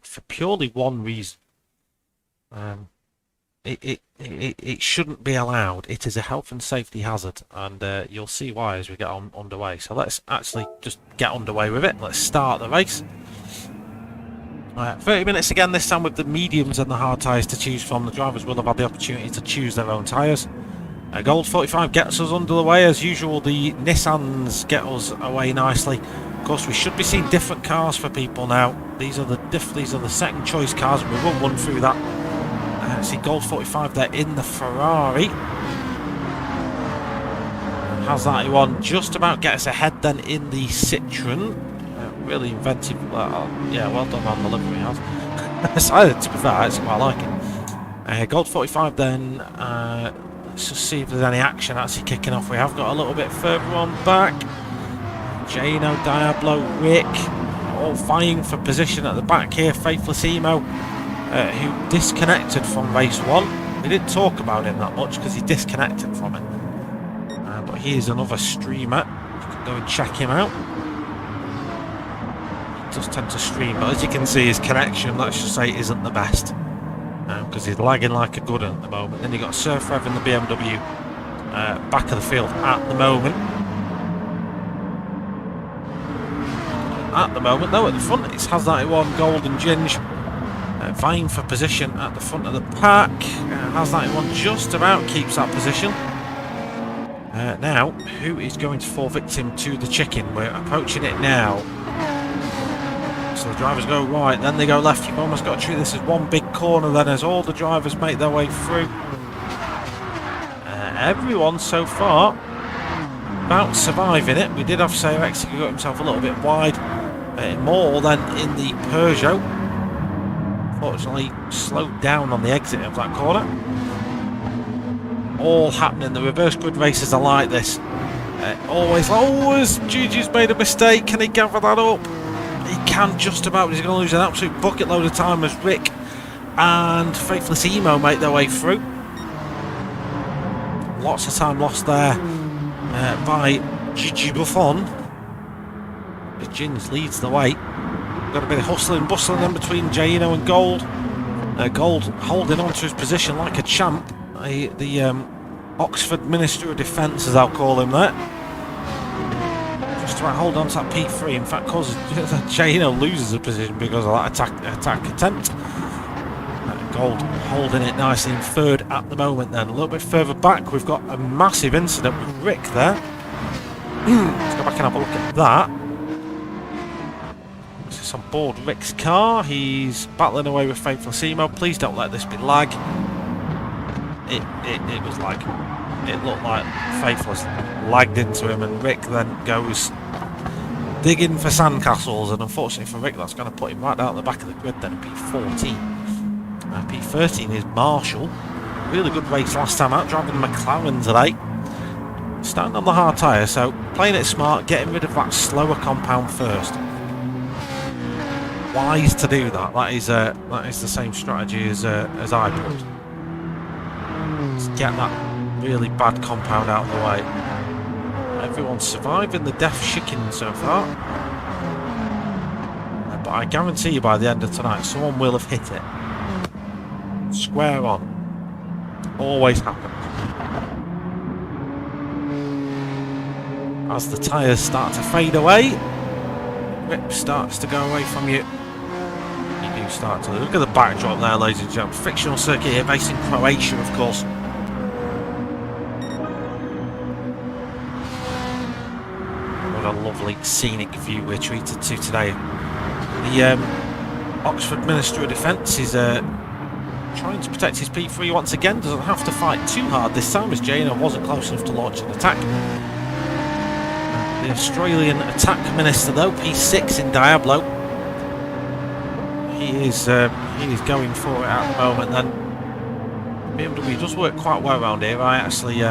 For purely one reason. It shouldn't be allowed. It is a health and safety hazard, and you'll see why as we get on underway. So let's actually just get underway with it. Let's start the race. 30 minutes again, this time with the mediums and the hard tyres to choose from. The drivers will have had the opportunity to choose their own tyres. Gold 45 gets us under the way. As usual, the Nissans get us away nicely. Of course, we should be seeing different cars for people now. These are the second choice cars, and we will run through that. See Gold 45 there in the Ferrari. Has that one just about get us ahead then in the Citroen. really inventive. Yeah, well done on the livery house. To be fair, I actually quite like it. Gold 45 then. Let's just see if there's any action actually kicking off. We have got a little bit further on back. Jano, Diablo, Rick, all vying for position at the back here. Faithless Emo, who disconnected from race 1. We didn't talk about him that much because he disconnected from it. But here's another streamer. You can go and check him out. He does tend to stream, but as you can see, his connection, let's just say, isn't the best. Because he's lagging like a good one at the moment. Then you've got Surf Rev in the BMW back of the field at the moment. At the moment, though, at the front, it's Has91, Gold and Ginge vying for position at the front of the pack. Has91 just about keeps that position. Now, who is going to fall victim to the chicken? We're approaching it now. So the drivers go right, then they go left. You've almost got to treat this as one big corner then as all the drivers make their way through. Everyone so far about surviving it. We did have Sayrex who got himself a little bit wide, more than in the Peugeot. Fortunately, slowed down on the exit of that corner. All happening. The reverse grid races are like this. Always, Gigi's made a mistake. Can he gather that up? He can just about. He's going to lose an absolute bucket load of time as Rick and Faithless Emo make their way through. Lots of time lost there by Gigi Buffon. Gins leads the way. Got a bit of hustling, bustling in between Jano and Gold. Gold holding on to his position like a champ. The Oxford Minister of Defence, as I'll call him there. Just trying to hold on to that P3. In fact, causes Jano loses a position because of that attack attempt. Gold holding it nicely in third at the moment then. A little bit further back, we've got a massive incident with Rick there. Let's go back and have a look at that. This is on board Rick's car. He's battling away with Faithless Emo. Please don't let this be lag. It was lag. It looked like Faithless lagged into him, and Rick then goes digging for sandcastles, and unfortunately for Rick, that's going to put him right down the back of the grid then, P14. P13 is Marshall. Really good race last time out, driving the McLaren today. Starting on the hard tyre, so playing it smart, getting rid of that slower compound first. Wise to do that. That is the same strategy as I put. Just get that really bad compound out of the way. Everyone's surviving the death chicken so far. But I guarantee you by the end of tonight, someone will have hit it. Square on. Always happens. As the tyres start to fade away, grip starts to go away from you. You do start to look at the backdrop there, ladies and gentlemen. Fictional circuit here, based in Croatia, of course. What a lovely scenic view we're treated to today. The Oxford Minister of Defence is trying to protect his P3 once again. Doesn't have to fight too hard this time, as Jano wasn't close enough to launch an attack. The Australian attack minister, though, P6 in Diablo. He is going for it at the moment. Then BMW does work quite well around here. I actually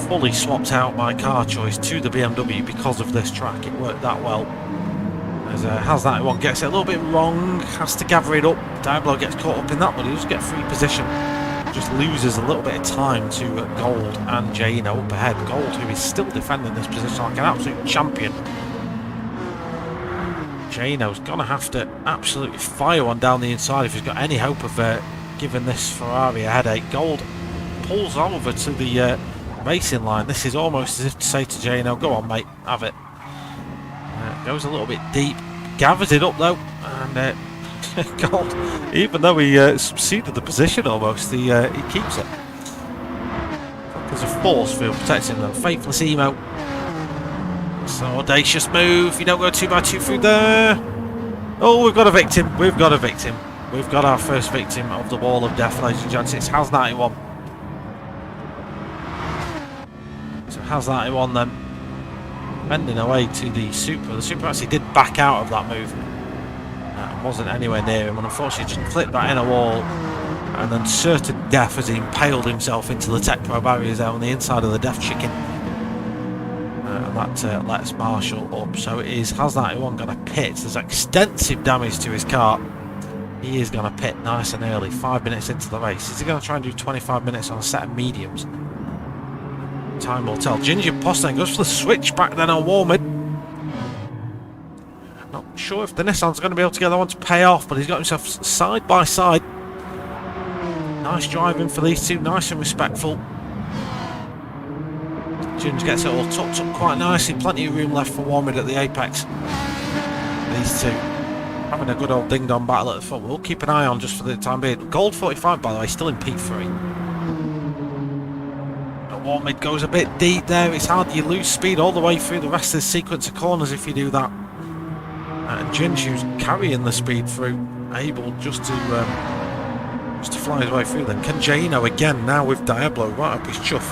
fully swapped out my car choice to the BMW because of this track. It worked that well. As Has91 gets it a little bit wrong, has to gather it up. Diablo gets caught up in that, but he does get free position. Just loses a little bit of time to Gold and Jano up ahead. Gold, who is still defending this position like an absolute champion. Jano's going to have to absolutely fire one down the inside if he's got any hope of giving this Ferrari a headache. Gold pulls over to the racing line. This is almost as if to say to Jano, go on mate, have it. Goes a little bit deep, gathers it up though, and Gold, even though he succeeded the position almost, he keeps it. There's a force field protecting them. Faithless Emo. So audacious move. You don't go 2x2 through there. Oh, we've got a victim. We've got a victim. We've got our first victim of the wall of death, ladies and gentlemen. It's Has91. So Has91 then. bending away to the Super. The Super actually did back out of that move. And wasn't anywhere near him, and unfortunately just flipped that inner wall and then certain death as he impaled himself into the Tech Pro barriers there on the inside of the Death Chicken. And that lets Marshall up. So it is Has That One going to pit. There's extensive damage to his car. He is going to pit nice and early, 5 minutes into the race. Is he going to try and do 25 minutes on a set of mediums? Time will tell. Ginger Poston goes for the switchback then on Warmid. Not sure if the Nissan's going to be able to get that one to pay off, but he's got himself side by side. Nice driving for these two, nice and respectful. Ginger gets it all tucked up quite nicely, plenty of room left for Warmid at the apex. These two having a good old ding-dong battle at the front. We'll keep an eye on just for the time being. Gold 45, by the way, still in P3. Warmid goes a bit deep there. It's hard, you lose speed all the way through the rest of the sequence of corners if you do that. And Jinshu's carrying the speed through, able just to fly his way through them. Can Jaino again now with Diablo right up his chuff?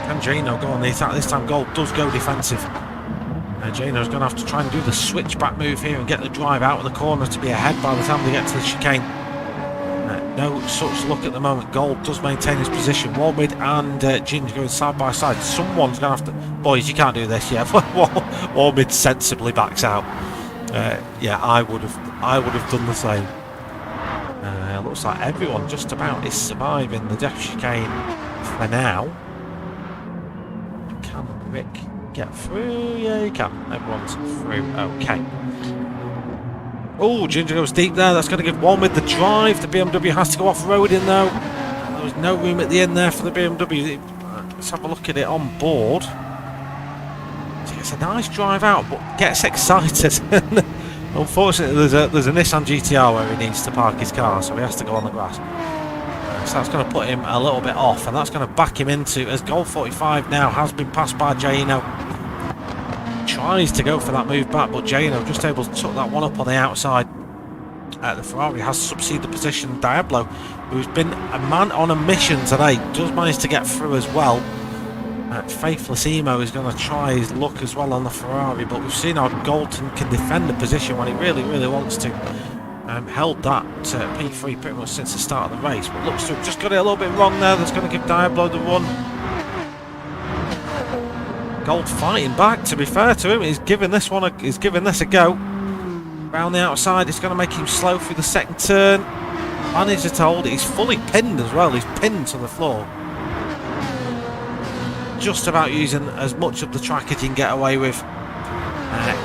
Can Jaino go on the attack? This time Gold does go defensive. Jaino's going to have to try and do the switchback move here and get the drive out of the corner to be ahead by the time they get to the chicane. No such luck at the moment. Gold does maintain his position. Warmid and Ginge going side by side. Someone's going to have to... Boys, you can't do this yet. Warmid sensibly backs out. Yeah, I would have done the same. Looks like everyone just about is surviving the Death Chicane for now. Can Rick get through? Yeah, he can. Everyone's through. Okay. Oh, Ginger goes deep there. That's going to give Warmid the drive. The BMW has to go off-roading though. There was no room at the end there for the BMW. Let's have a look at it on board. So it's a nice drive out, but gets excited. Unfortunately, there's a Nissan GTR where he needs to park his car, so he has to go on the grass. So that's going to put him a little bit off, and that's going to back him into, as Gold 45 now has been passed by Jaino. Tries to go for that move back, but Jaino just able to tuck that one up on the outside. The Ferrari has succeeded the position. Diablo, who's been a man on a mission today, does manage to get through as well. Faithless Emo is going to try his luck as well on the Ferrari, but we've seen how Galton can defend the position when he really, really wants to. Held that P3 pretty much since the start of the race, but looks to have just got it a little bit wrong there. That's going to give Diablo the run. Gold fighting back, to be fair to him. He's giving this a go. Round the outside, it's going to make him slow through the second turn. Manages to hold it. He's fully pinned as well. He's pinned to the floor. Just about using as much of the track as he can get away with.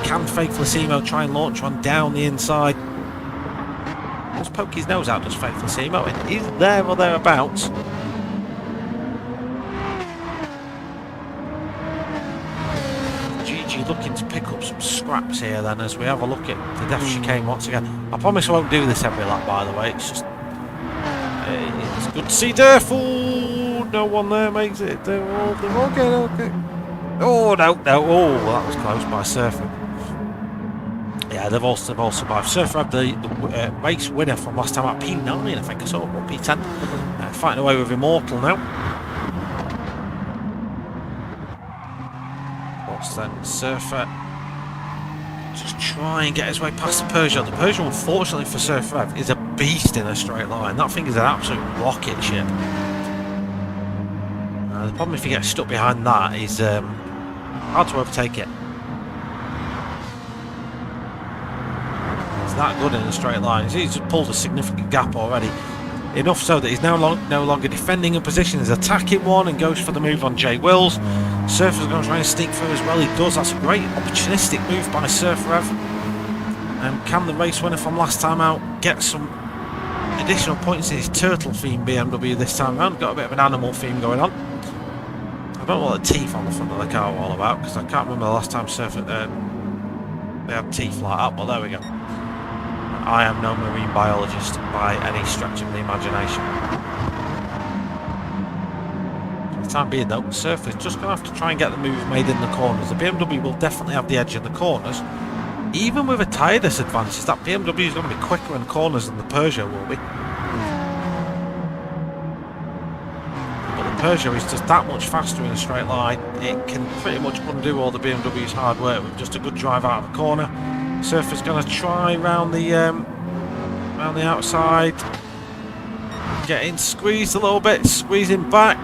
Can Faithless Emo try and launch one down the inside? Just poke his nose out, does Faithless Emo. It is there or thereabouts. GG looking to pick up some scraps here then as we have a look at the Death Chicane once again. I promise I won't do this every lap, by the way. It's just... it's good to see Durf. No one there makes it. They're okay. Oh, no. Oh, that was close by Surfer. Yeah, they've all survived. Surfer had the race winner from last time at P9, I think I saw, or P10. Fighting away with Immortal now. What's then? Surfer just try and get his way past the Peugeot. The Peugeot, unfortunately for Surfer, is a beast in a straight line. That thing is an absolute rocket ship. The problem if you get stuck behind that is hard to overtake it. It's that good in a straight line. He's just pulled a significant gap already. Enough so that he's no longer defending a position, he's attacking one and goes for the move on Jay Wills. Surfer's going to try and sneak through as well. He does. That's a great opportunistic move by Surfer. Can the race winner from last time out get some additional points in his turtle theme BMW this time around? Got a bit of an animal theme going on. I don't know what the teeth on the front of the car were all about, because I can't remember the last time Surfer they had teeth like that, but there we go. I am no marine biologist by any stretch of the imagination. For the time being though, Surfer's just going to have to try and get the move made in the corners. The BMW will definitely have the edge in the corners. Even with a tyre disadvantage, that BMW is going to be quicker in the corners than the Peugeot will be. Peugeot is just that much faster in a straight line. It can pretty much undo all the BMW's hard work with just a good drive out of the corner. Surfer's going to try round the outside, getting squeezed a little bit, squeezing back.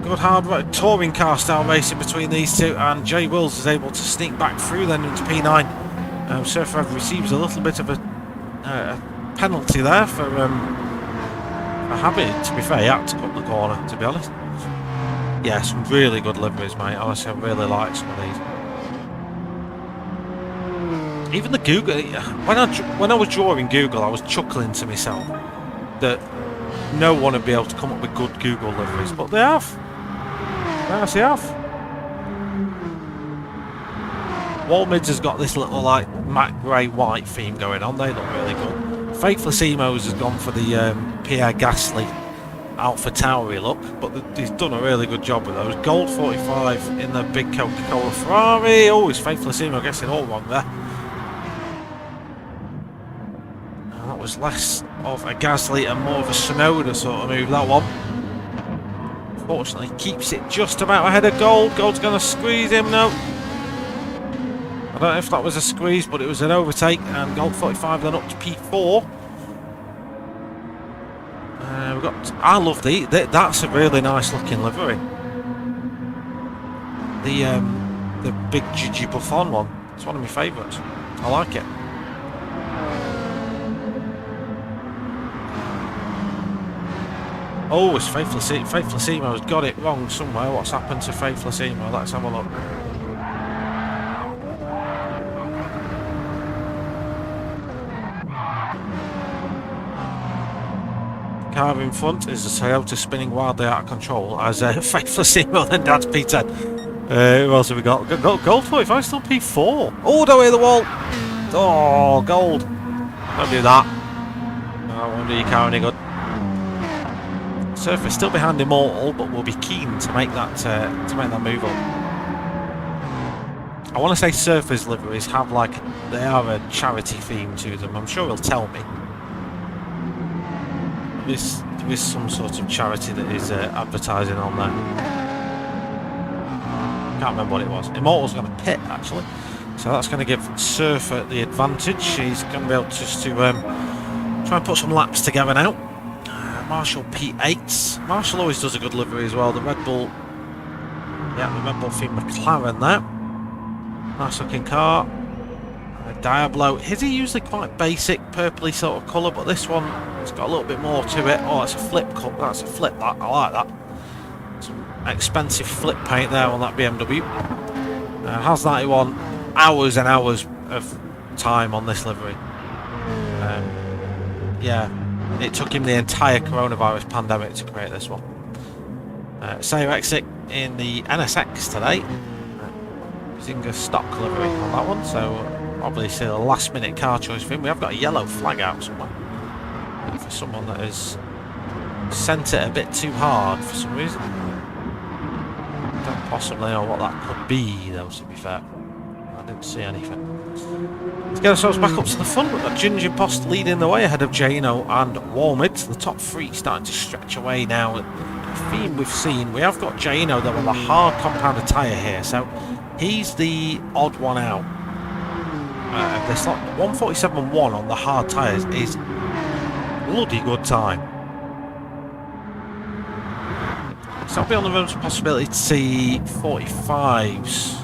Good hard touring car style racing between these two, and Jay Wills is able to sneak back through then into P9. Surfer receives a little bit of a penalty there for having, to be fair, he had to cut the corner, to be honest. Yeah, some really good liveries, mate. Honestly, I really like some of these. Even the Google, when I was drawing Google, I was chuckling to myself that no one would be able to come up with good Google liveries, but they have. Yes, they have. Walmids has got this little like matte grey white theme going on. They look really good. Faithless has gone for the Pierre Gasly Alpha Tauri look, but he's done a really good job with those. Gold 45 in the big Coca-Cola Ferrari. Oh, it's Faithless Emo guessing all wrong there. And that was less of a Gasly and more of a Tsunoda sort of move, that one. Fortunately, keeps it just about ahead of Gold. Gold's going to squeeze him, no. I don't know if that was a squeeze, but it was an overtake, and Gold 45 then up to P4. We've got. I love that's a really nice looking livery. The big Gigi Buffon one. It's one of my favourites. I like it. Oh, it's Faithless Emo's got it wrong somewhere. What's happened to Faithless Emo? Let's have a look. Car in front is the Toyota spinning wildly out of control as Faithless Emo then dad's P10. Who else have we got? Gold 45 still P4. Oh, don't hit the wall. Oh, Gold. Don't do that. I won't do your car any good. Surfer still behind Immortal, but will be keen to make that move up. I want to say Surfer's liveries have they are a charity theme to them. I'm sure he'll tell me. There is some sort of charity that is advertising on there. Can't remember what it was. Immortal's going to pit actually, so that's going to give Surfer the advantage. He's going to be able just to try and put some laps together now. Marshall P8. Marshall always does a good livery as well. The Red Bull, yeah, the Red Bull theme McLaren there. Nice looking car. Diablo. His are usually quite basic, purpley sort of colour, but this one has got a little bit more to it. Oh, it's a flip cup. That's a flip. That I like that. Some expensive flip paint there on that BMW. Has 91 hours and hours of time on this livery. Yeah, it took him the entire coronavirus pandemic to create this one. Sayrexic in the NSX today. Using a stock livery on that one, so obviously a last minute car choice for him. We have got a yellow flag out somewhere for someone that has sent it a bit too hard for some reason. Don't possibly know what that could be though, to be fair. I didn't see anything. Let's get ourselves back up to the front. We've got Ginger Post leading the way ahead of Jano and Walmid. The top three starting to stretch away now. The theme we've seen, we have got Jano though on the hard compounded tyre here, so he's the odd one out. This lot 147.1 on the hard tyres is bloody good time. So I'll be on the road to possibility to see 45s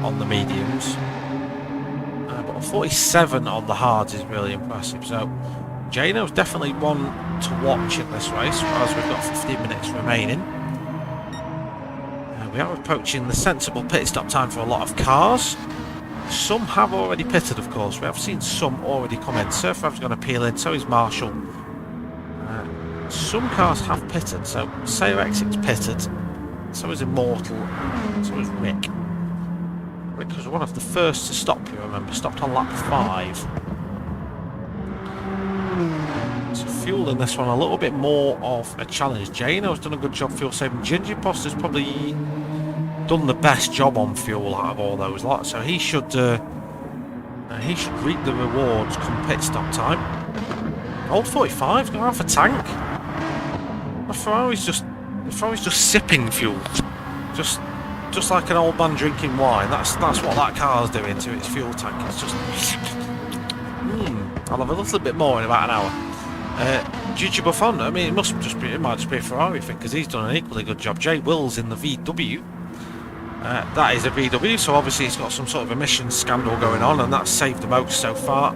on the mediums, but 47 on the hards is really impressive. So Jano's definitely one to watch in this race as we've got 15 minutes remaining. We are approaching the sensible pit stop time for a lot of cars. Some have already pitted, of course. We have seen some already come in. Surfrev's going to peel in, so is Marshall. Some cars have pitted, so Sayrexic's pitted, so is Immortal, so is Rick. Rick was one of the first to stop, you remember, stopped on lap 5. So fuel in this one a little bit more of a challenge. Jano's done a good job fuel saving. Ginger Post has probably done the best job on fuel out of all those lots, so he should reap the rewards come pit stop time. Old 45's going to have a tank. The Ferrari's just The Ferrari's just sipping fuel. Just like an old man drinking wine. That's what that car's doing to its fuel tank. It's just... I'll have a little bit more in about an hour. Gigi Buffon, I mean, it might just be a Ferrari thing, because he's done an equally good job. Jay Wills in the VW. That is a VW, so obviously he's got some sort of emissions scandal going on, and that's saved the most so far.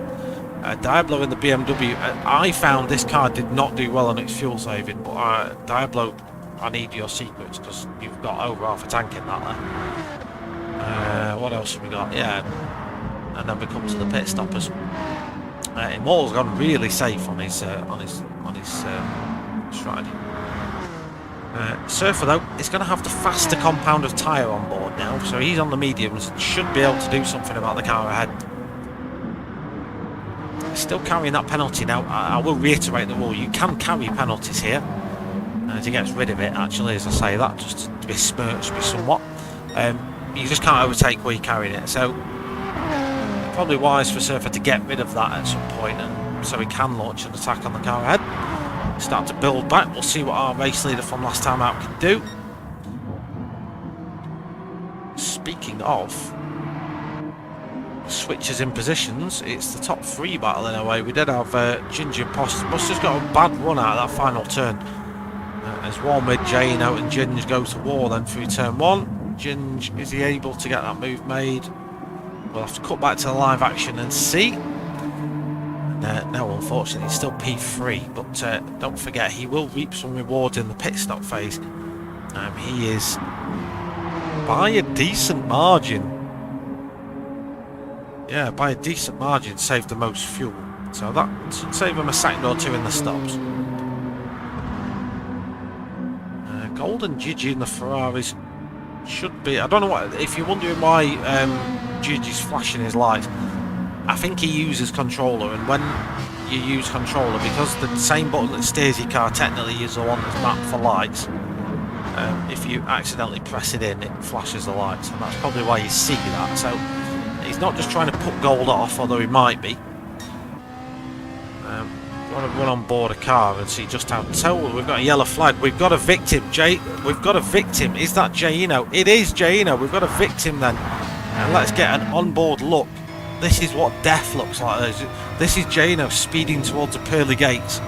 Diablo in the BMW. I found this car did not do well on its fuel saving, but Diablo, I need your secrets, because you've got over half a tank in that there. What else have we got? Yeah, and then we come to the pit stoppers. Immortal's gone really safe on his strategy. Surfer though is going to have the faster compound of tyre on board now, so he's on the mediums and should be able to do something about the car ahead. Still carrying that penalty now. I will reiterate the rule: you can carry penalties here. He gets rid of it, actually, as I say that, just to besmirch me somewhat. You just can't overtake where you're carrying it, so probably wise for Surfer to get rid of that at some point, and so he can launch an attack on the car ahead. Start to build back. We'll see what our race leader from last time out can do. Speaking of switches in positions, it's the top three battle in a way. We did have Ginger Buster's got a bad run out of that final turn. As Walmid, Jane out and Ginge go to war then through turn one. Ginge, is he able to get that move made? We'll have to cut back to the live action and see. No, unfortunately, it's still P3, but don't forget, he will reap some rewards in the pit stop phase. He is by a decent margin. Yeah, by a decent margin, saved the most fuel. So that should save him a second or two in the stops. Golden Gigi in the Ferraris should be... I don't know what... If you're wondering why Gigi's flashing his lights, I think he uses controller, and when you use controller, because the same button that steers your car technically is the one that's mapped for lights, if you accidentally press it in, it flashes the lights, and that's probably why you see that. So he's not just trying to put gold off, although he might be. You want to run on board a car and see just how total. We've got a yellow flag. We've got a victim. We've got a victim. Is that Jaino? It is Jaino. We've got a victim then, and let's get an onboard look. This is what death looks like. This is Jano speeding towards the pearly gates.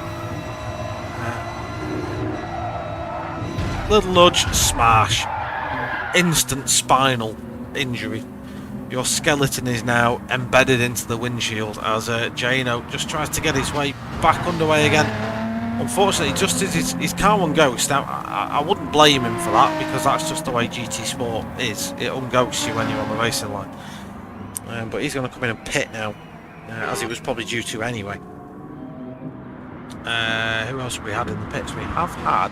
Little nudge, smash. Instant spinal injury. Your skeleton is now embedded into the windshield as Jano just tries to get his way back underway again. Unfortunately, just as his car won ghost. Now, I wouldn't blame him for that, because that's just the way GT Sport is. It unghosts you when you're on the racing line. But he's going to come in and pit now, as he was probably due to anyway. Who else have we had in the pits? We have had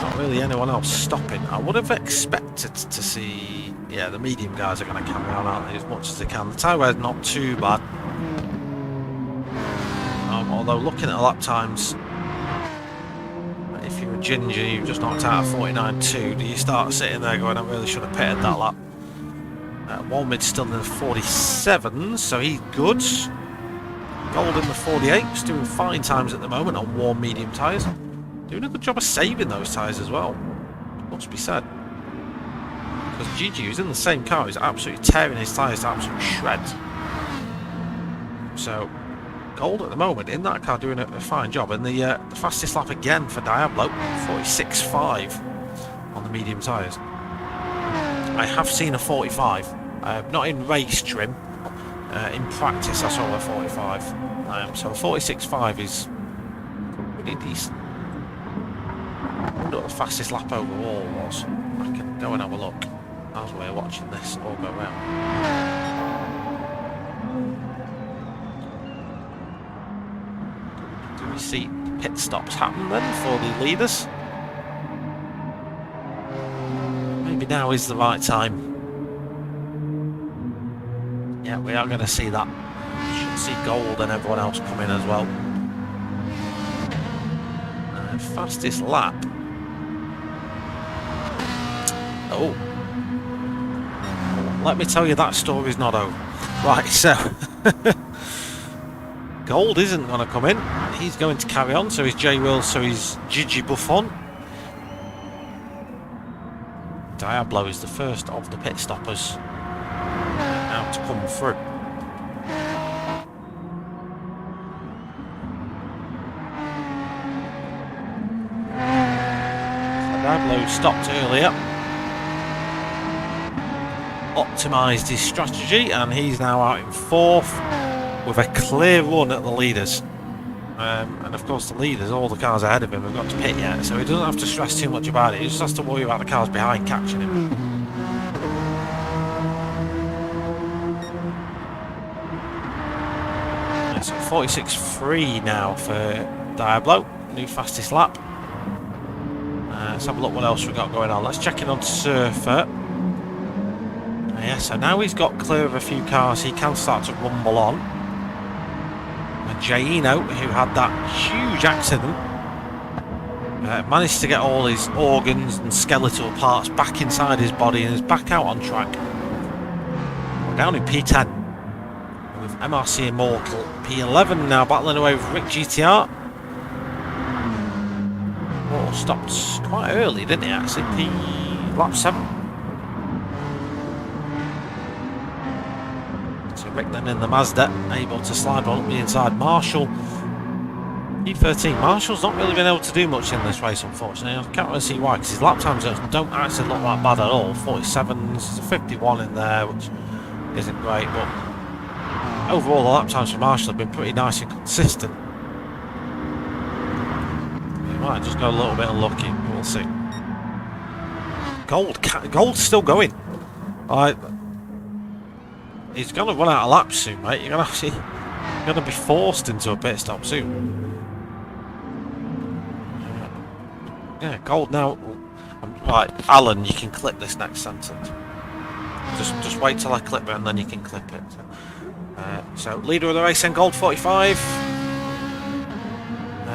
not really anyone else stopping. I would have expected to see... Yeah, the medium guys are going to carry on, aren't they, as much as they can. The tyre wear's not too bad. Although looking at the lap times, if you're a ginger, you've just knocked out a 49.2, do you start sitting there going, I really should have pitted that lap? Walmid's still in the 47s, so he's good. Gold in the 48s, doing fine times at the moment on warm medium tyres. Doing a good job of saving those tyres as well, must be said. Because Gigi, who's in the same car, is absolutely tearing his tyres to absolute shreds. So, Gold at the moment in that car doing a fine job. And the fastest lap again for Diablo, 46.5 on the medium tyres. I have seen a 45, not in race trim, in practice I saw a 45, so a 46.5 is pretty decent. I wonder what the fastest lap overall was. I can go and have a look as we're watching this all go round. Do we see pit stops happen then for the leaders? Maybe now is the right time. Yeah, we are going to see that. Should see Gold and everyone else come in as well. Fastest lap. Oh. Let me tell you, that story's not over. Right, so... Gold isn't going to come in. He's going to carry on, so is J Will, so is Gigi Buffon. Diablo is the first of the pit stoppers now to come through. So Diablo stopped earlier, optimised his strategy, and he's now out in 4th with a clear run at the leaders. And of course the leaders, all the cars ahead of him, have got to pit yet, so he doesn't have to stress too much about it. He just has to worry about the cars behind catching him. So 46.3 now for Diablo, new fastest lap. Let's have a look what else we've got going on. Let's check in on Surfer. Yeah, so now he's got clear of a few cars, he can start to rumble on. Jaino, who had that huge accident, managed to get all his organs and skeletal parts back inside his body and is back out on track. We're down in P10 with MRC Immortal. P11 now battling away with Rick GTR. Oh, stopped quite early, didn't he, actually? Lap 7. Rick then in the Mazda, able to slide on up the inside. Marshall, E13. Marshall's not really been able to do much in this race, unfortunately. I can't really see why, because his lap times don't actually look that bad at all. 47s, 51 in there, which isn't great, but overall the lap times for Marshall have been pretty nice and consistent. He might just go a little bit unlucky, we'll see. Gold's still going. He's going to run out of laps soon, mate. You're going to be forced into a pit stop soon. Yeah, Gold now. Right, Alan, you can clip this next sentence. Just wait till I clip it and then you can clip it. So leader of the race, then Gold 45.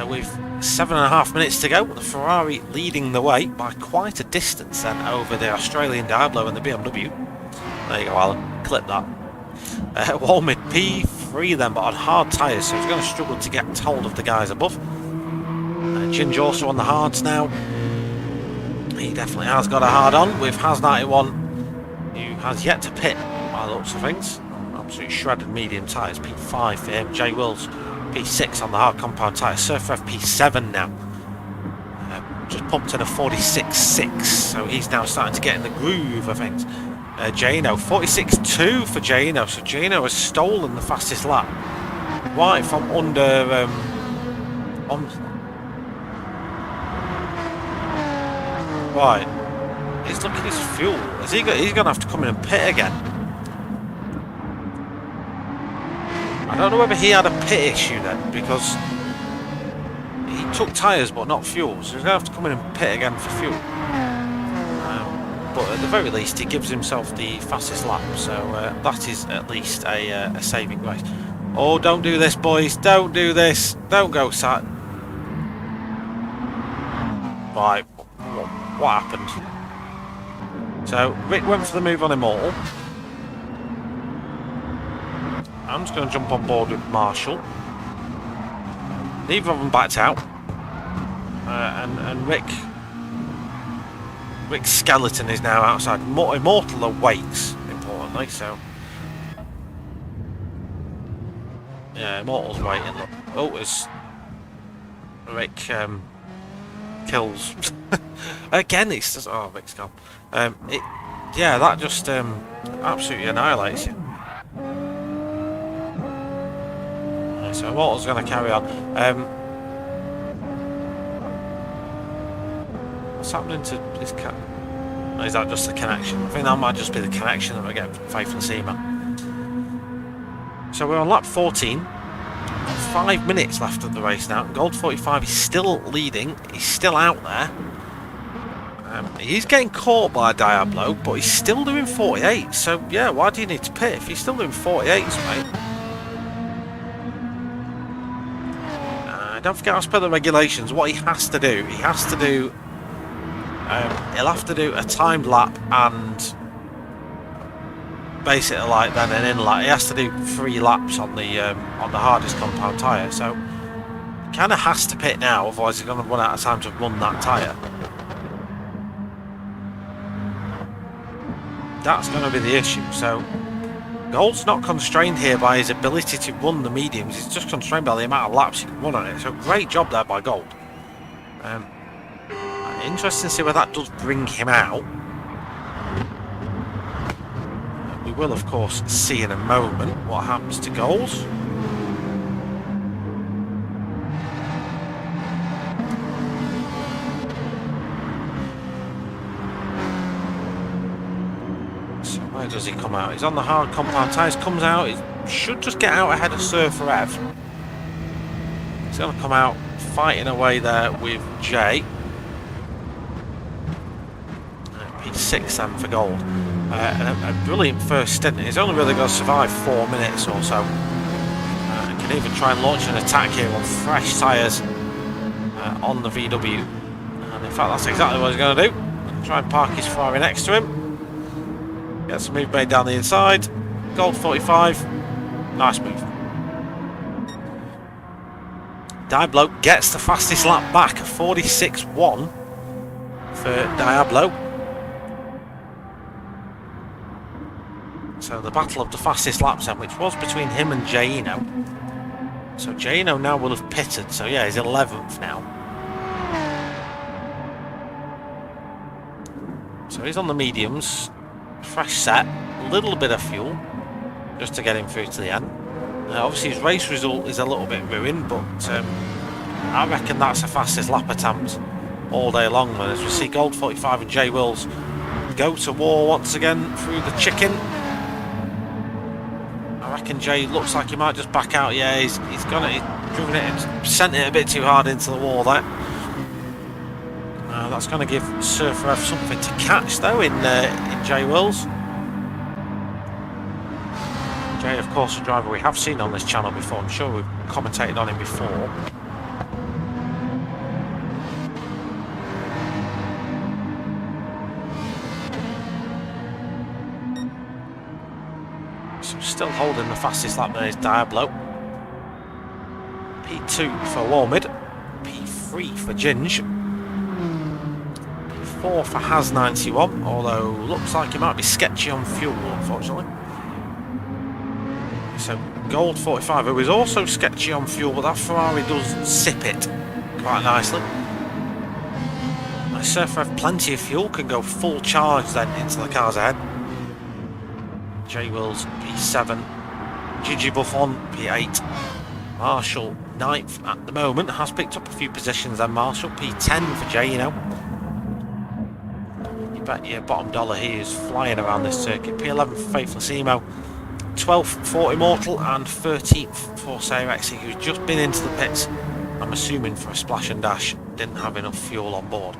With 7.5 minutes to go. The Ferrari leading the way by quite a distance then over the Australian Diablo and the BMW. There you go, Alan. Clip that. Walmid P3 then, but on hard tyres, so he's going to struggle to get hold of the guys above. Ginge also on the hards now. He definitely has got a hard on with Has91, who has yet to pit by the looks of things. Absolutely shredded medium tyres, P5 for him. J Wills P6 on the hard compound tyres. Surfer F P7 now. Just pumped in a 46.6, so he's now starting to get in the groove of things. Jaino, 46.2 for Jaino, so Jaino has stolen the fastest lap right from under right. He's looking at his fuel. He's going to have to come in and pit again. I don't know whether he had a pit issue then, because he took tyres but not fuel, so he's going to have to come in and pit again for fuel. But at the very least, he gives himself the fastest lap, so that is at least a saving grace. Oh, don't do this, boys! Don't do this! Don't go, Sat. Right, what happened? So Rick went for the move on Immortal. I'm just going to jump on board with Marshall. Neither of them backed out, and Rick's skeleton is now outside. Immortal awaits, importantly, so... Yeah, Immortal's waiting, look. Oh, as Rick kills... Again, it's just... Oh, Rick's gone. Yeah, that just absolutely annihilates him. So Immortal's going to carry on. What's happening to this cat? Or is that just the connection? I think that might just be the connection that we're getting from Faith and Seema. So we're on lap 14. 5 minutes left of the race now. Gold 45 is still leading. He's still out there. He's getting caught by Diablo, but he's still doing 48. So yeah, why do you need to pit if he's still doing 48s, mate? Don't forget, as per the regulations, what he has to do, he'll have to do a timed lap and basically like then an in lap. He has to do 3 laps on the hardest compound tyre, so he kind of has to pit now, otherwise he's going to run out of time to run that tyre. That's going to be the issue. So Gold's not constrained here by his ability to run the mediums. He's just constrained by the amount of laps he can run on it. So great job there by Gold. Interesting to see where that does bring him out. We will, of course, see in a moment what happens to Gold. Where does he come out? He's on the hard compound tyres, comes out, he should just get out ahead of Surfer Ev. He's going to come out fighting away there with Jay. P6 then for Gold. A brilliant first stint. He's only really going to survive 4 minutes or so. Can even try and launch an attack here on fresh tyres on the VW. And in fact, that's exactly what he's going to do. Try and park his Ferrari next to him. Gets a move made down the inside. Gold 45. Nice move. Diablo gets the fastest lap back. 46.1 for Diablo. So the battle of the fastest laps then, which was between him and Jaino. So Jaino now will have pitted. So yeah, he's 11th now. So he's on the mediums. Fresh set, a little bit of fuel just to get him through to the end. Obviously his race result is a little bit ruined, but I reckon that's the fastest lap attempt all day long. And as we see Gold 45 and Jay Wills go to war once again through the chicken. I reckon Jay looks like he might just back out. Yeah, he's driven it and sent it a bit too hard into the wall there. That's going to give Surfer F something to catch though in Jay Wills. Jay, of course, a driver we have seen on this channel before. I'm sure we've commentated on him before. So still holding the fastest lap there is Diablo. P2 for Warmid. P3 for Ginge. 4 for Has91, although looks like he might be sketchy on fuel, unfortunately. So Gold 45, who is also sketchy on fuel, but that Ferrari does sip it quite nicely. Surfer have plenty of fuel, can go full charge then into the cars ahead. J Wills P7, Gigi Buffon P8, Marshall 9th at the moment, has picked up a few positions then. Marshall P10 for Jay, you know. Bet your bottom dollar he is flying around this circuit. P11 for Faithless Emo, 12th for Immortal, and 13th for Sarexi, who's just been into the pits, I'm assuming for a splash and dash, didn't have enough fuel on board.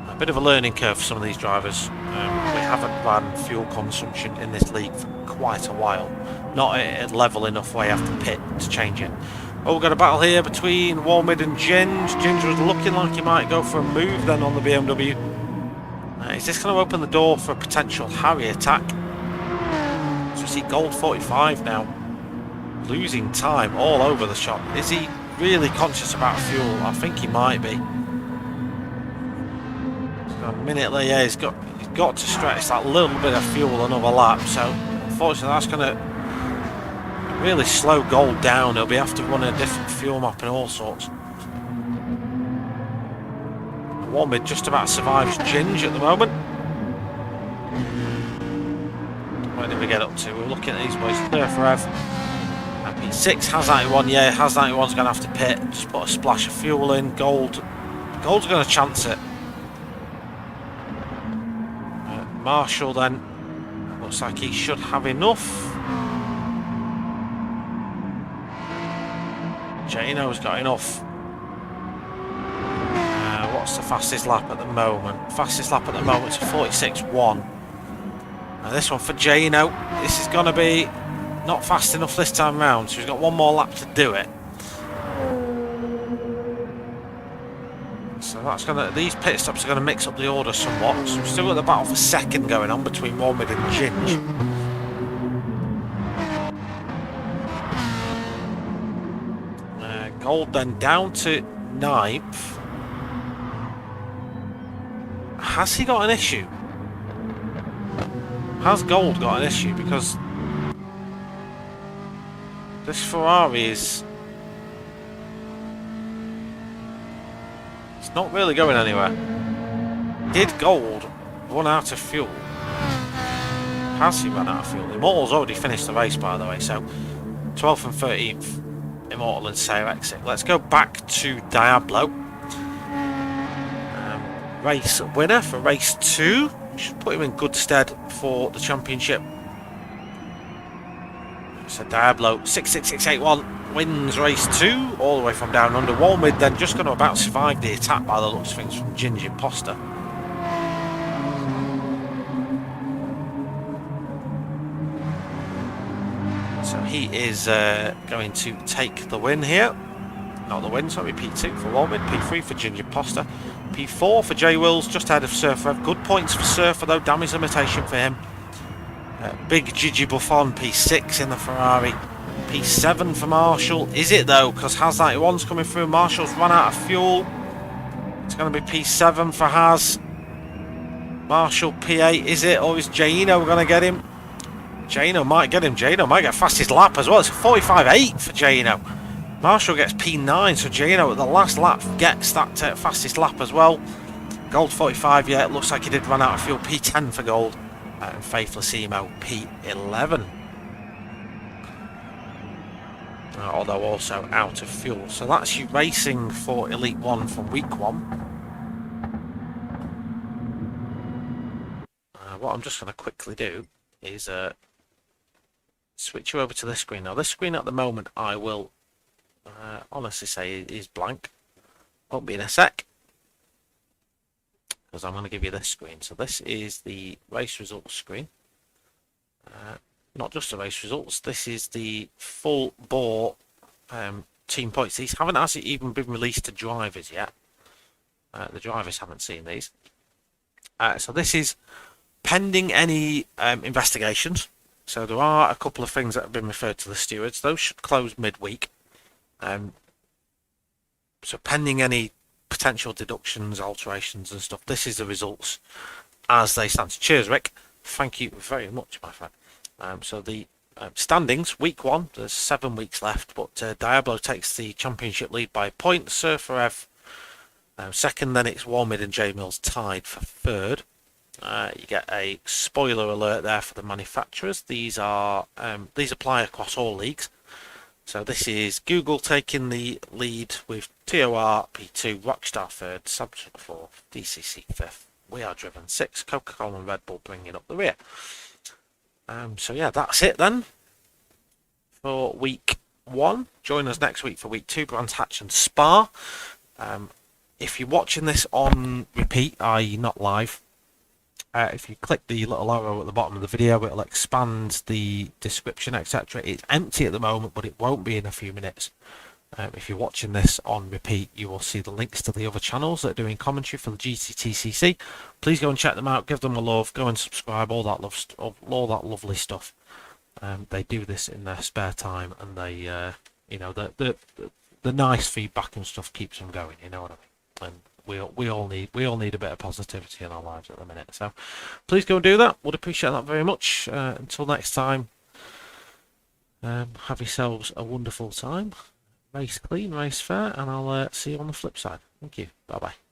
A bit of a learning curve for some of these drivers. We haven't ran fuel consumption in this league for quite a while, not at a level enough where you have to pit to change it. Oh, we've got a battle here between Warmid and Ginge. Ginge was looking like he might go for a move then on the BMW. Is this going to open the door for a potential Harry attack? So we see Gold 45 now losing time all over the shop. Is he really conscious about fuel? I think he might be. So a minute later, yeah, he's got to stretch that little bit of fuel another lap. So unfortunately, that's going to really slow Gold down. He'll be have to run a different fuel map and all sorts. Warmid just about survives Ginge at the moment. Where did we get up to? We're looking at these boys. Surfer Ev. P6 Has91. Yeah, Has91's going to have to pit. Just put a splash of fuel in. Gold's going to chance it. Marshall then. Looks like he should have enough. Jaino's got enough. What's the fastest lap at the moment? Fastest lap at the moment is 46.1. Now this one for Jaino. This is going to be not fast enough this time round, so he's got one more lap to do it. So that's going to, these pit stops are going to mix up the order somewhat. So we've still got the battle for second going on between Warmid and Ginge. Gold then down to 9th. Has he got an issue? has Gold got an issue? Because this Ferrari is... it's not really going anywhere. Did Gold run out of fuel? Has he run out of fuel? Immortal's already finished the race, by the way, so 12th and 13th, Immortal and Sayer exit. Let's go back to Diablo. Race winner for race 2. Should put him in good stead for the championship. So Diablo 66681 wins race 2 all the way from down under. Walmid then just going to about survive the attack by the looks of things from Ginger Imposter. So he is going to take the win here. Not the win, sorry, P2 for Walmid, P3 for Ginger Imposter, P4 for J Wills, just ahead of Surfer. Good points for Surfer though, damage limitation for him. Big Gigi Buffon, P6 in the Ferrari. P7 for Marshall. Is it though? Because Haz 91's coming through. Marshall's run out of fuel. It's going to be P7 for Haz. Marshall P8, is it? Or is Jaino going to get him? Jaino might get him. Jaino might get fastest lap as well. It's a 45.8 for Jaino. Marshall gets P9, so Jaino at the last lap gets that fastest lap as well. Gold 45, yeah, it looks like he did run out of fuel. P10 for Gold. And Faithless Emo, P11. Although also out of fuel. So that's you racing for Elite 1 from week 1. What I'm just going to quickly do is switch you over to this screen. Now this screen at the moment I will honestly say is blank. Won't be in a sec, because I'm going to give you this screen. So this is the race results screen. Not just the race results, this is the full bore team points. These haven't actually even been released to drivers yet. The drivers haven't seen these. So this is pending any investigations. So there are a couple of things that have been referred to the stewards. Those should close midweek. So pending any potential deductions, alterations and stuff, this is the results as they stand. Cheers, Rick. Thank you very much, my friend. So the standings, week 1, there's 7 weeks left, but Diablo takes the championship lead by a point. Surfer Ev second, then it's Walmid and J Mills tied for third. You get a spoiler alert there for the manufacturers. These are these apply across all leagues. So this is Google taking the lead with TOR P2, Rockstar 3rd, Samsung 4th, DCC 5th, We Are Driven 6th, Coca-Cola and Red Bull bringing up the rear. So yeah, that's it then for week 1. Join us next week for week 2, Brands Hatch and Spa. If you're watching this on repeat, i.e. not live, if you click the little arrow at the bottom of the video, it'll expand the description, etc. It's empty at the moment, but it won't be in a few minutes. If you're watching this on repeat, you will see the links to the other channels that are doing commentary for the GTTCC. Please go and check them out, give them a love, go and subscribe, all that lovely stuff. They do this in their spare time, and they, you know, the nice feedback and stuff keeps them going. You know what I mean? And we all need a bit of positivity in our lives at the minute. So please go and do that. Would appreciate that very much. Until next time, have yourselves a wonderful time. Race clean, race fair, and I'll see you on the flip side. Thank you. Bye bye.